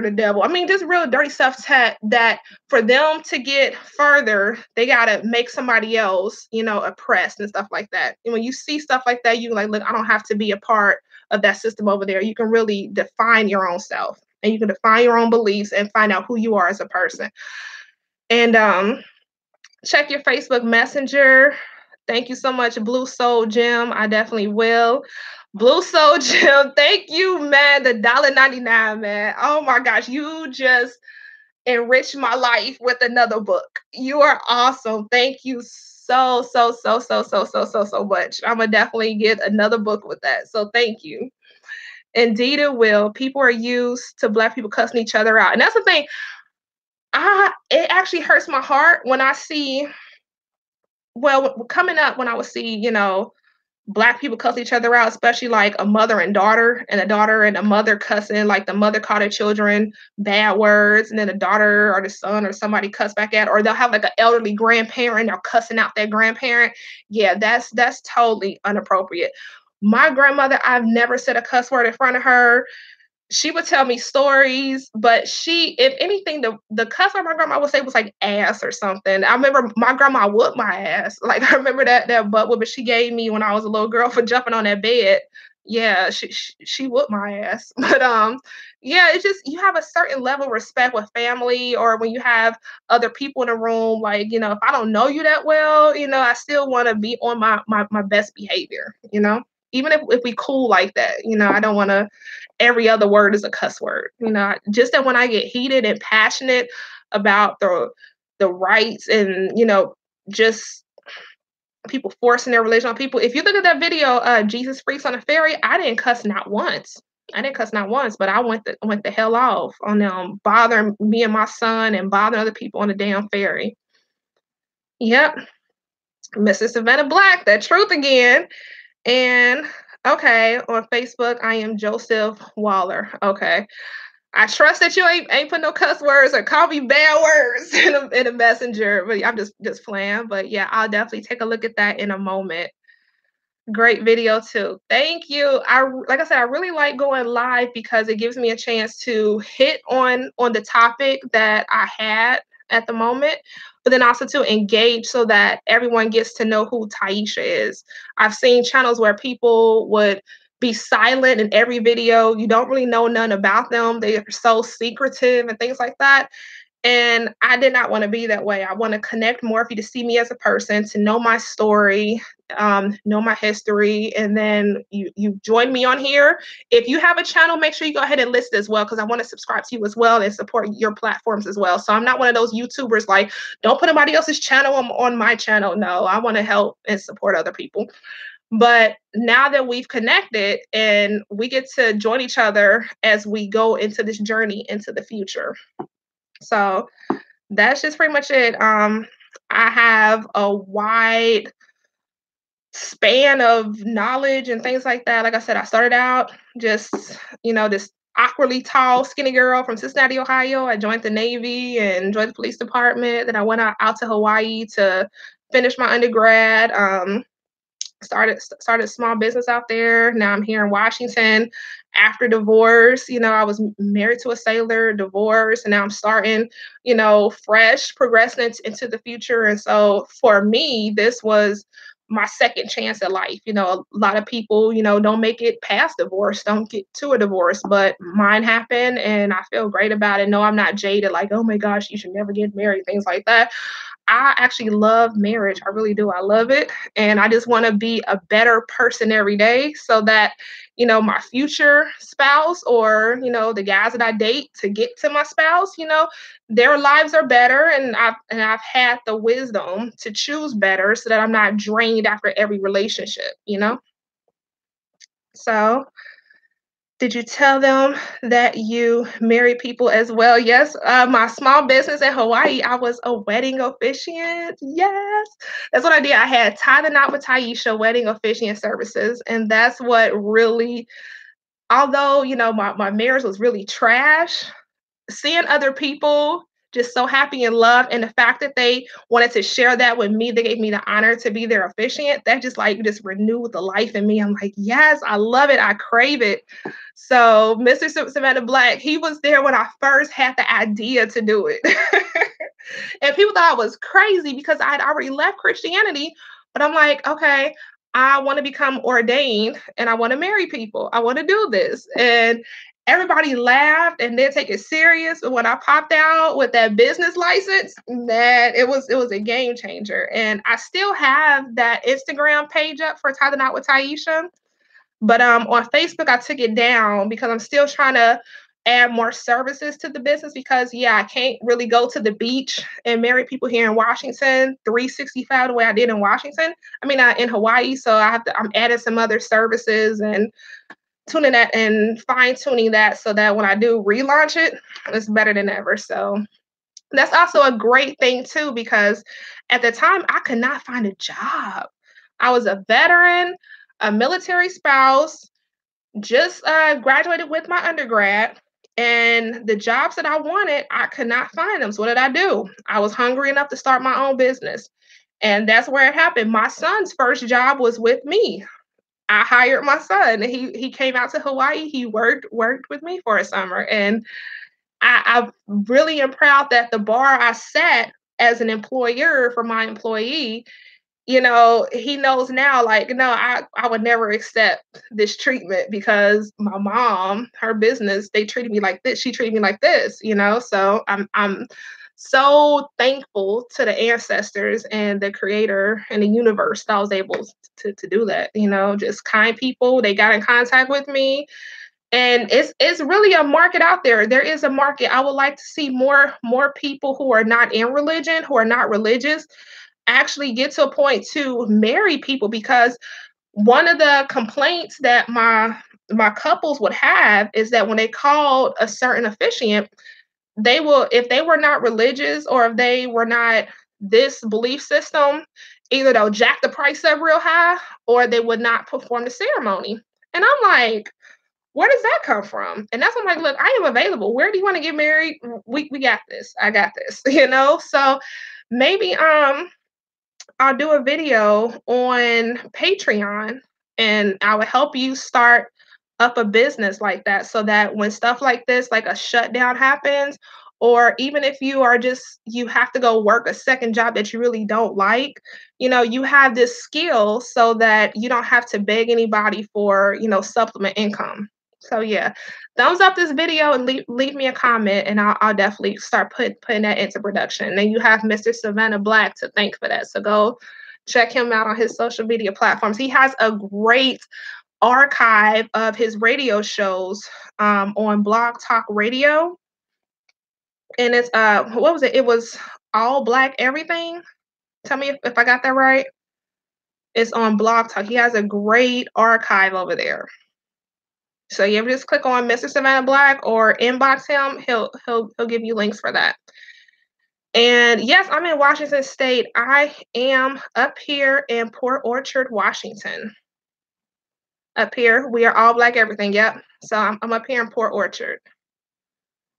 the devil. I mean just real dirty stuff that for them to get further, they gotta make somebody else, oppressed and stuff like that. And when you see stuff like that, you like, look, I don't have to be a part of that system over there. You can really define your own self and you can define your own beliefs and find out who you are as a person. And check your Facebook Messenger. Thank you so much, Blue Soul Jim. I definitely will. Blue Soul Jim, thank you, man. The $1.99, man. Oh my gosh, you just enriched my life with another book. You are awesome. Thank you so much. I'm gonna definitely get another book with that. So thank you. Indeed, it will. People are used to Black people cussing each other out, and that's the thing. It actually hurts my heart when I see. Well, coming up, when I would see, Black people cuss each other out, especially like a mother and daughter, and a daughter and a mother cussing, like the mother called her children bad words, and then the daughter or the son or somebody cuss back at, or they'll have like an elderly grandparent, they're cussing out their grandparent. Yeah, that's totally inappropriate. My grandmother, I've never said a cuss word in front of her. She would tell me stories, but if anything, the cuss word my grandma would say was like ass or something. I remember my grandma whooped my ass. Like I remember that butt whooping she gave me when I was a little girl for jumping on that bed. Yeah, she whooped my ass. But yeah, it's just you have a certain level of respect with family, or when you have other people in the room. Like if I don't know you that well, I still want to be on my best behavior. Even if we cool like that, I don't want to. Every other word is a cuss word. Just that when I get heated and passionate about the rights and just people forcing their religion on people. If you look at that video, Jesus Freaks on a Ferry, I didn't cuss not once. But I went the hell off on them, bothering me and my son and bothering other people on the damn ferry. Yep. Mrs. Savannah Black, that truth again. And Okay, on Facebook, I am Joseph Waller. Okay. I trust that you ain't put no cuss words or call me bad words in a messenger, but I'm just playing. But yeah, I'll definitely take a look at that in a moment. Great video too. Thank you. Like I said, I really like going live because it gives me a chance to hit on the topic that I had at the moment, but then also to engage so that everyone gets to know who Tieesha is. I've seen channels where people would be silent in every video. You don't really know none about them. They are so secretive and things like that. And I did not want to be that way. I want to connect more for you to see me as a person, to know my story, know my history, and then you join me on here. If you have a channel, make sure you go ahead and list as well because I want to subscribe to you as well and support your platforms as well. So I'm not one of those YouTubers like don't put anybody else's channel on my channel. No, I want to help and support other people. But now that we've connected and we get to join each other as we go into this journey into the future. So that's just pretty much it. I have a wide span of knowledge and things like that. Like I said, I started out just, this awkwardly tall, skinny girl from Cincinnati, Ohio. I joined the Navy and joined the police department. Then I went out to Hawaii to finish my undergrad. Started a small business out there. Now I'm here in Washington. After divorce, I was married to a sailor, divorced, and now I'm starting, fresh, progressing into the future. And so for me, this was my second chance at life. A lot of people, don't make it past divorce, don't get to a divorce, but mine happened and I feel great about it. No, I'm not jaded, like, oh my gosh, you should never get married, things like that. I actually love marriage. I really do. I love it. And I just want to be a better person every day so that, my future spouse or, the guys that I date to get to my spouse, their lives are better. And I've had the wisdom to choose better so that I'm not drained after every relationship. So did you tell them that you marry people as well? Yes, my small business in Hawaii, I was a wedding officiant. Yes, that's what I did. I had Tie the Knot with Tieesha wedding officiant services. And that's what really, although, my marriage was really trash, seeing other people just so happy and loved, and the fact that they wanted to share that with me, they gave me the honor to be their officiant. That just renewed the life in me. I'm like, yes, I love it. I crave it. So Mr. Savannah Black, he was there when I first had the idea to do it. And people thought I was crazy because I'd already left Christianity. But I'm like, okay, I want to become ordained and I want to marry people. I want to do this. And everybody laughed and didn't take it serious. But when I popped out with that business license, that it was a game changer. And I still have that Instagram page up for Tie the Knot with Tieesha. But on Facebook, I took it down because I'm still trying to add more services to the business because yeah, I can't really go to the beach and marry people here in Washington 365 the way I did in Washington. I mean, in Hawaii. So I'm adding some other services and tuning that and fine tuning that so that when I do relaunch it, it's better than ever. So that's also a great thing too, because at the time I could not find a job. I was a veteran, a military spouse, just graduated with my undergrad, and the jobs that I wanted, I could not find them. So what did I do? I was hungry enough to start my own business. And that's where it happened. My son's first job was with me. I hired my son. He came out to Hawaii. He worked with me for a summer, and I really am proud that the bar I set as an employer for my employee, he knows now, like, no, I would never accept this treatment because my mom, her business, they treated me like this. She treated me like this. So I'm so thankful to the ancestors and the creator and the universe that I was able to do that. Just kind people. They got in contact with me. And it's really a market out there. There is a market. I would like to see more people who are not in religion, who are not religious, actually get to a point to marry people, because one of the complaints that my couples would have is that when they called a certain officiant, they will, if they were not religious or if they were not this belief system, either they'll jack the price up real high or they would not perform the ceremony. And I'm like, where does that come from? And that's when I'm like, look, I am available. Where do you want to get married? We got this. I got this, you know? So maybe I'll do a video on Patreon and I will help you start up a business like that so that when stuff like this, like a shutdown happens, or even if you are just, you have to go work a second job that you really don't like, you know, you have this skill so that you don't have to beg anybody for, you know, supplement income. So yeah, thumbs up this video and leave me a comment and I'll definitely start putting that into production. And then you have Mr. Savannah Black to thank for that. So go check him out on his social media platforms. He has a great archive of his radio shows on Blog Talk Radio. And it's what was it? It was All Black Everything. Tell me if I got that right. It's on Blog Talk. He has a great archive over there. So you ever just click on Mr. Savannah Black or inbox him, he'll give you links for that. And yes, I'm in Washington State. I am up here in Port Orchard, Washington. Up here, we are all Black everything. Yep. So I'm up here in Port Orchard.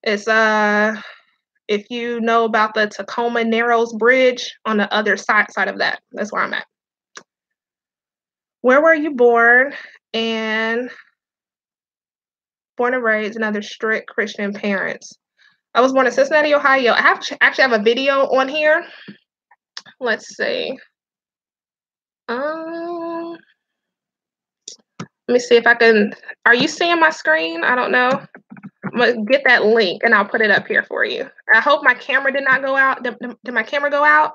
It's if you know about the Tacoma Narrows Bridge on the other side of that, that's where I'm at. Where were you born? And born and raised in other strict Christian parents. I was born in Cincinnati, Ohio. I actually have a video on here. Let's see. Let me see if I can. Are you seeing my screen? I don't know. I'm gonna get that link and I'll put it up here for you. I hope my camera did not go out. Did my camera go out?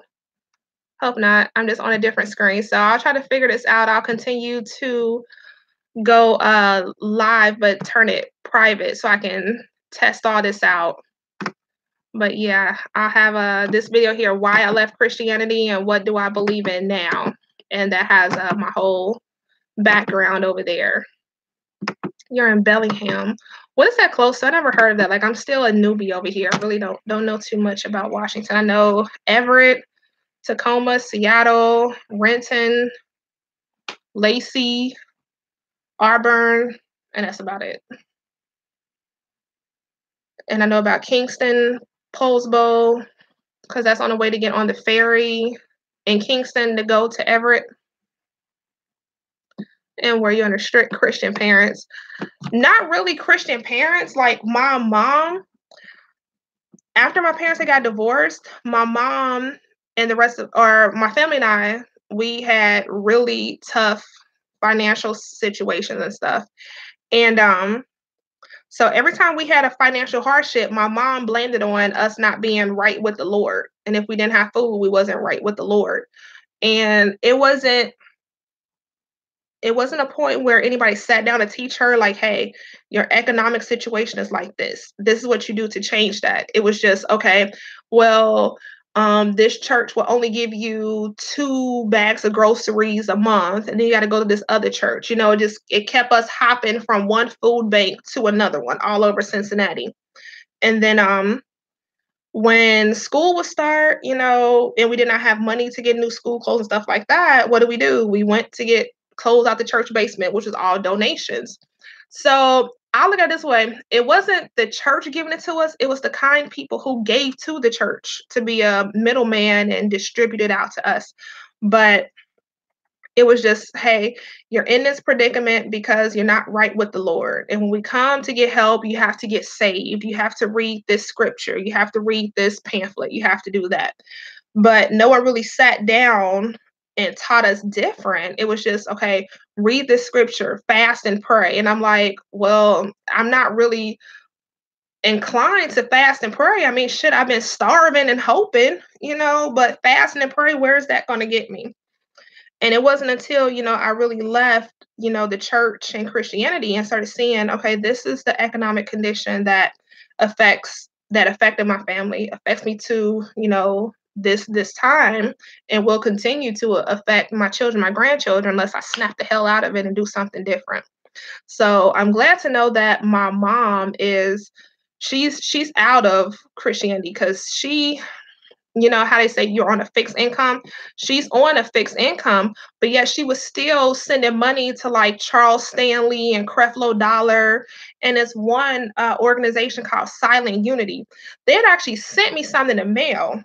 Hope not. I'm just on a different screen. So I'll try to figure this out. I'll continue to go live, but turn it private so I can test all this out. But yeah, I have this video here, why I left Christianity and what do I believe in now. And that has my whole background over there. You're in Bellingham. What is that close to? I never heard of that. Like, I'm still a newbie over here. I really don't know too much about Washington. I know Everett, Tacoma, Seattle, Renton, Lacey, Auburn, and that's about it. And I know about Kingston, Poulsbo, because that's on the way to get on the ferry in Kingston to go to Everett. And were you under strict Christian parents? Not really Christian parents. Like my mom, after my parents had got divorced, my mom and the rest of, or my family and I, we had really tough financial situations and stuff. And so every time we had a financial hardship, my mom blamed it on us not being right with the Lord. And if we didn't have food, we wasn't right with the Lord. And it wasn't a point where anybody sat down to teach her like, hey, your economic situation is like this. This is what you do to change that. It was just, okay, well, this church will only give you 2 bags of groceries a month, and then you got to go to this other church. You know, it kept us hopping from one food bank to another one all over Cincinnati. And then when school would start, you know, and we did not have money to get new school clothes and stuff like that, what do? We went to get clothes out the church basement, which was all donations. So I look at it this way. It wasn't the church giving it to us. It was the kind people who gave to the church to be a middleman and distribute it out to us. But it was just, hey, you're in this predicament because you're not right with the Lord. And when we come to get help, you have to get saved. You have to read this scripture. You have to read this pamphlet. You have to do that. But no one really sat down and taught us different. It was just, okay, read this scripture, fast and pray. And I'm like, well, I'm not really inclined to fast and pray. I mean, shit, I've been starving and hoping, you know, but fasting and pray, where is that going to get me? And it wasn't until, you know, I really left, you know, the church and Christianity and started seeing, okay, this is the economic condition that affected my family, affects me to, you know, this time, and will continue to affect my children, my grandchildren, unless I snap the hell out of it and do something different. So I'm glad to know that my mom she's out of Christianity, because You know how they say you're on a fixed income? She's on a fixed income, but yet she was still sending money to like Charles Stanley and Creflo Dollar. And it's one organization called Silent Unity. They had actually sent me something in the mail.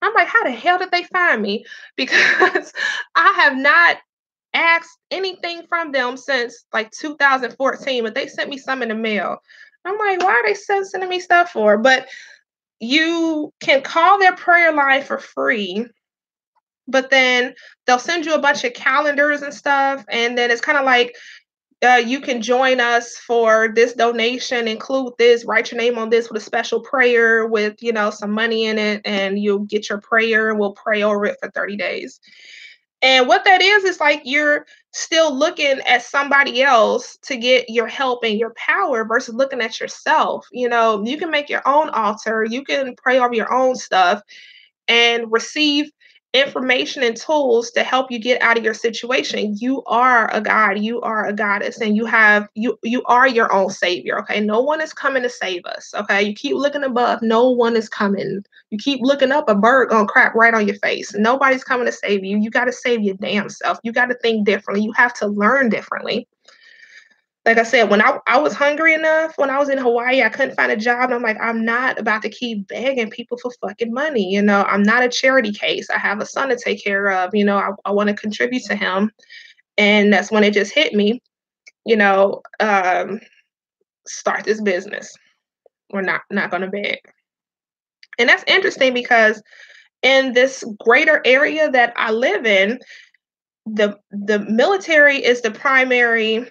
I'm like, how the hell did they find me? Because I have not asked anything from them since like 2014, but they sent me some in the mail. I'm like, why are they sending me stuff for? But you can call their prayer line for free, but then they'll send you a bunch of calendars and stuff. And then it's kind of like, you can join us for this donation, include this, write your name on this with a special prayer with, some money in it, and you'll get your prayer and we'll pray over it for 30 days. And what that is like you're still looking at somebody else to get your help and your power versus looking at yourself. You can make your own altar, you can pray over your own stuff and receive information and tools to help you get out of your situation. You are a god, you are a goddess, and you are your own savior. Okay, no one is coming to save us. Okay, you keep looking above, no one is coming. You keep looking up, a bird gonna crap right on your face. Nobody's coming to save you. You got to save your damn self. You got to think differently. You have to learn differently. Like I said, when I was hungry enough, when I was in Hawaii, I couldn't find a job. And I'm like, I'm not about to keep begging people for fucking money. I'm not a charity case. I have a son to take care of. I want to contribute to him. And that's when it just hit me, you know, um, start this business. We're not going to beg. And that's interesting because in this greater area that I live in, the military is the primary,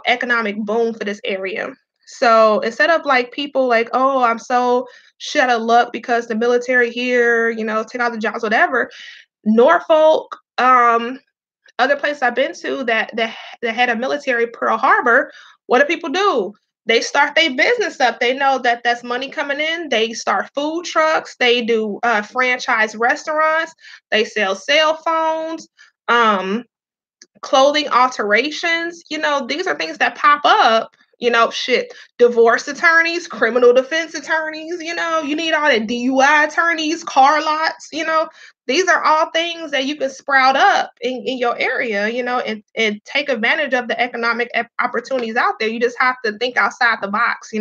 economic boom for this area. So instead of like people like, oh, I'm so shit out of luck because the military here, take all the jobs, whatever. Norfolk, other places I've been to that had a military, Pearl Harbor, what do people do? They start their business up. They know that that's money coming in. They start food trucks. They do franchise restaurants. They sell cell phones. Um, Clothing alterations, these are things that pop up, shit, divorce attorneys, criminal defense attorneys, you need all the DUI attorneys, car lots, these are all things that you can sprout up in your area, and take advantage of the economic opportunities out there. You just have to think outside the box,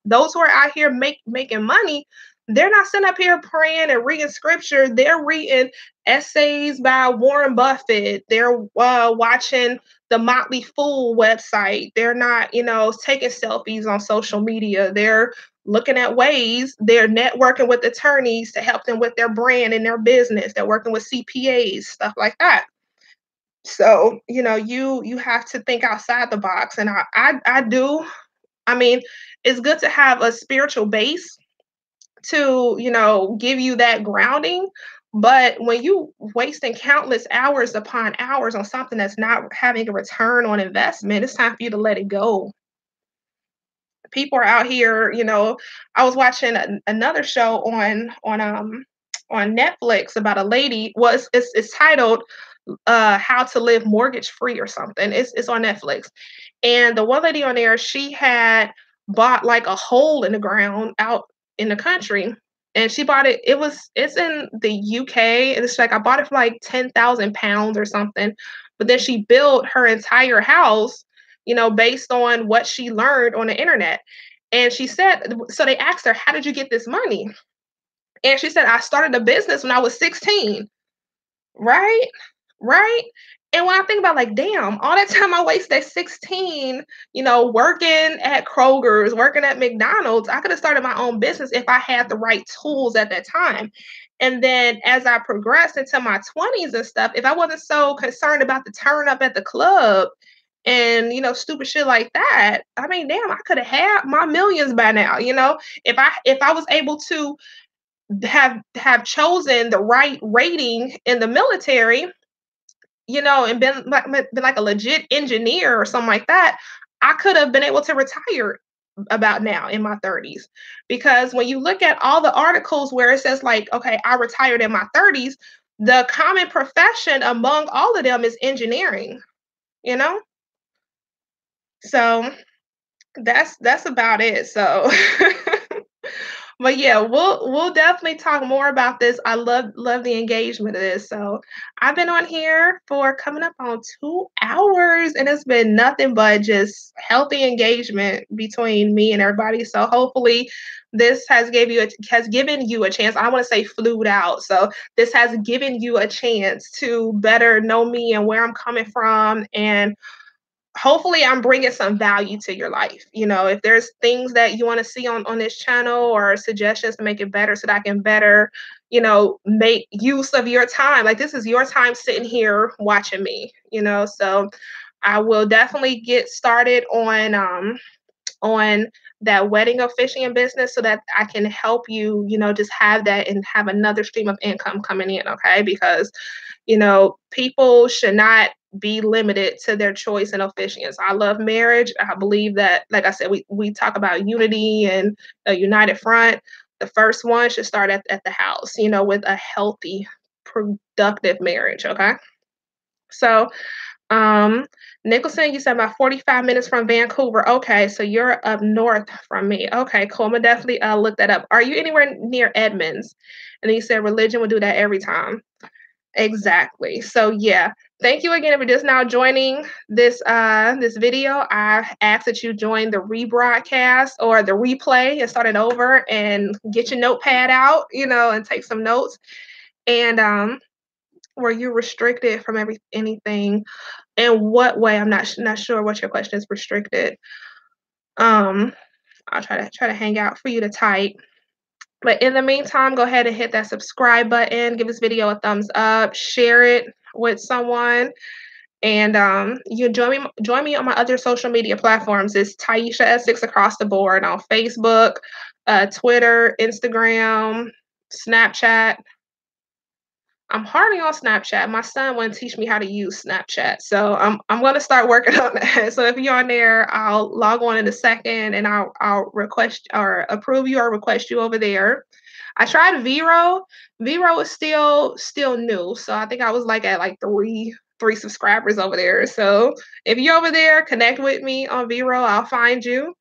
those who are out here making money, they're not sitting up here praying and reading scripture. They're reading essays by Warren Buffett. They're watching the Motley Fool website. They're not, taking selfies on social media. They're looking at ways. They're networking with attorneys to help them with their brand and their business. They're working with CPAs, stuff like that. So, you have to think outside the box. And I do. I mean, it's good to have a spiritual base to, give you that grounding. But when you wasting countless hours upon hours on something that's not having a return on investment, it's time for you to let it go. People are out here, I was watching another show on Netflix about a lady. It's titled How to Live Mortgage Free or something. It's on Netflix. And the one lady on there, she had bought like a hole in the ground out in the country. And she bought it. It's in the UK. And it's like I bought it for like 10,000 pounds or something. But then she built her entire house, based on what she learned on the internet. And she said, so they asked her, how did you get this money? And she said, I started a business when I was 16. Right? Right? And when I think about like, damn, all that time I wasted at 16, working at Kroger's, working at McDonald's, I could have started my own business if I had the right tools at that time. And then as I progressed into my 20s and stuff, if I wasn't so concerned about the turn up at the club and stupid shit like that, I mean, damn, I could have had my millions by now. If I was able to have chosen the right rating in the military, and been like a legit engineer or something like that, I could have been able to retire about now in my 30s. Because when you look at all the articles where it says like, okay, I retired in my 30s, the common profession among all of them is engineering, you know? So that's about it. So But yeah, we'll definitely talk more about this. I love the engagement of this. So I've been on here for coming up on 2 hours, and it's been nothing but just healthy engagement between me and everybody. So hopefully this has given you a chance. I want to say flued out. So this has given you a chance to better know me and where I'm coming from, and hopefully I'm bringing some value to your life. If there's things that you want to see on this channel or suggestions to make it better so that I can better, make use of your time. Like, this is your time sitting here watching me, so I will definitely get started on that wedding officiant business so that I can help you, just have that and have another stream of income coming in, okay? Because, people should not be limited to their choice in officiants. I love marriage. I believe that, like I said, we talk about unity and a united front. The first one should start at the house, with a healthy, productive marriage, okay? So um, Nicholson, you said about 45 minutes from Vancouver. Okay, so you're up north from me. Okay, cool. I'm gonna definitely look that up. Are you anywhere near Edmonds? And then you said religion would do that every time. Exactly. So yeah, thank you again for just now joining this video. I ask that you join the rebroadcast or the replay and start it over and get your notepad out, and take some notes. And were you restricted from anything? In what way? I'm not sure what your question is restricted. Um, I'll try to hang out for you to type. But in the meantime, go ahead and hit that subscribe button, give this video a thumbs up, share it with someone, and you join me on my other social media platforms. It's Tieesha.Essex across the board on Facebook, Twitter, Instagram, Snapchat. I'm hardly on Snapchat. My son wouldn't teach me how to use Snapchat, so I'm gonna start working on that. So if you're on there, I'll log on in a second, and I'll request or approve you or request you over there. I tried Vero. Vero is still new, so I think I was like at like three subscribers over there. So if you're over there, connect with me on Vero. I'll find you.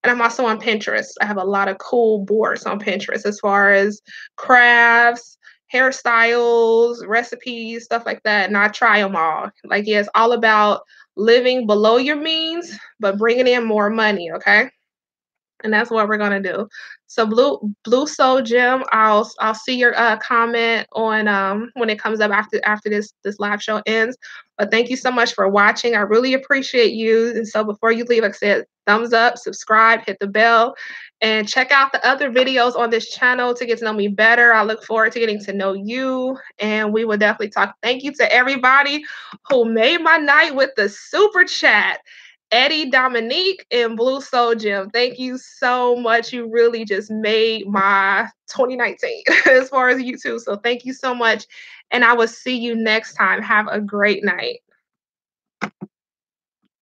And I'm also on Pinterest. I have a lot of cool boards on Pinterest as far as crafts, hairstyles, recipes, stuff like that. And I try them all. Like, yeah, it's all about living below your means, but bringing in more money. Okay. And that's what we're gonna do. So Blue Soul Gym, I'll see your comment on when it comes up after this live show ends. But thank you so much for watching. I really appreciate you. And so before you leave, like I said, thumbs up, subscribe, hit the bell, and check out the other videos on this channel to get to know me better. I look forward to getting to know you, and we will definitely talk. Thank you to everybody who made my night with the super chat. Eddie, Dominique, and Blue Soul Gym. Thank you so much. You really just made my 2019 as far as YouTube. So thank you so much. And I will see you next time. Have a great night.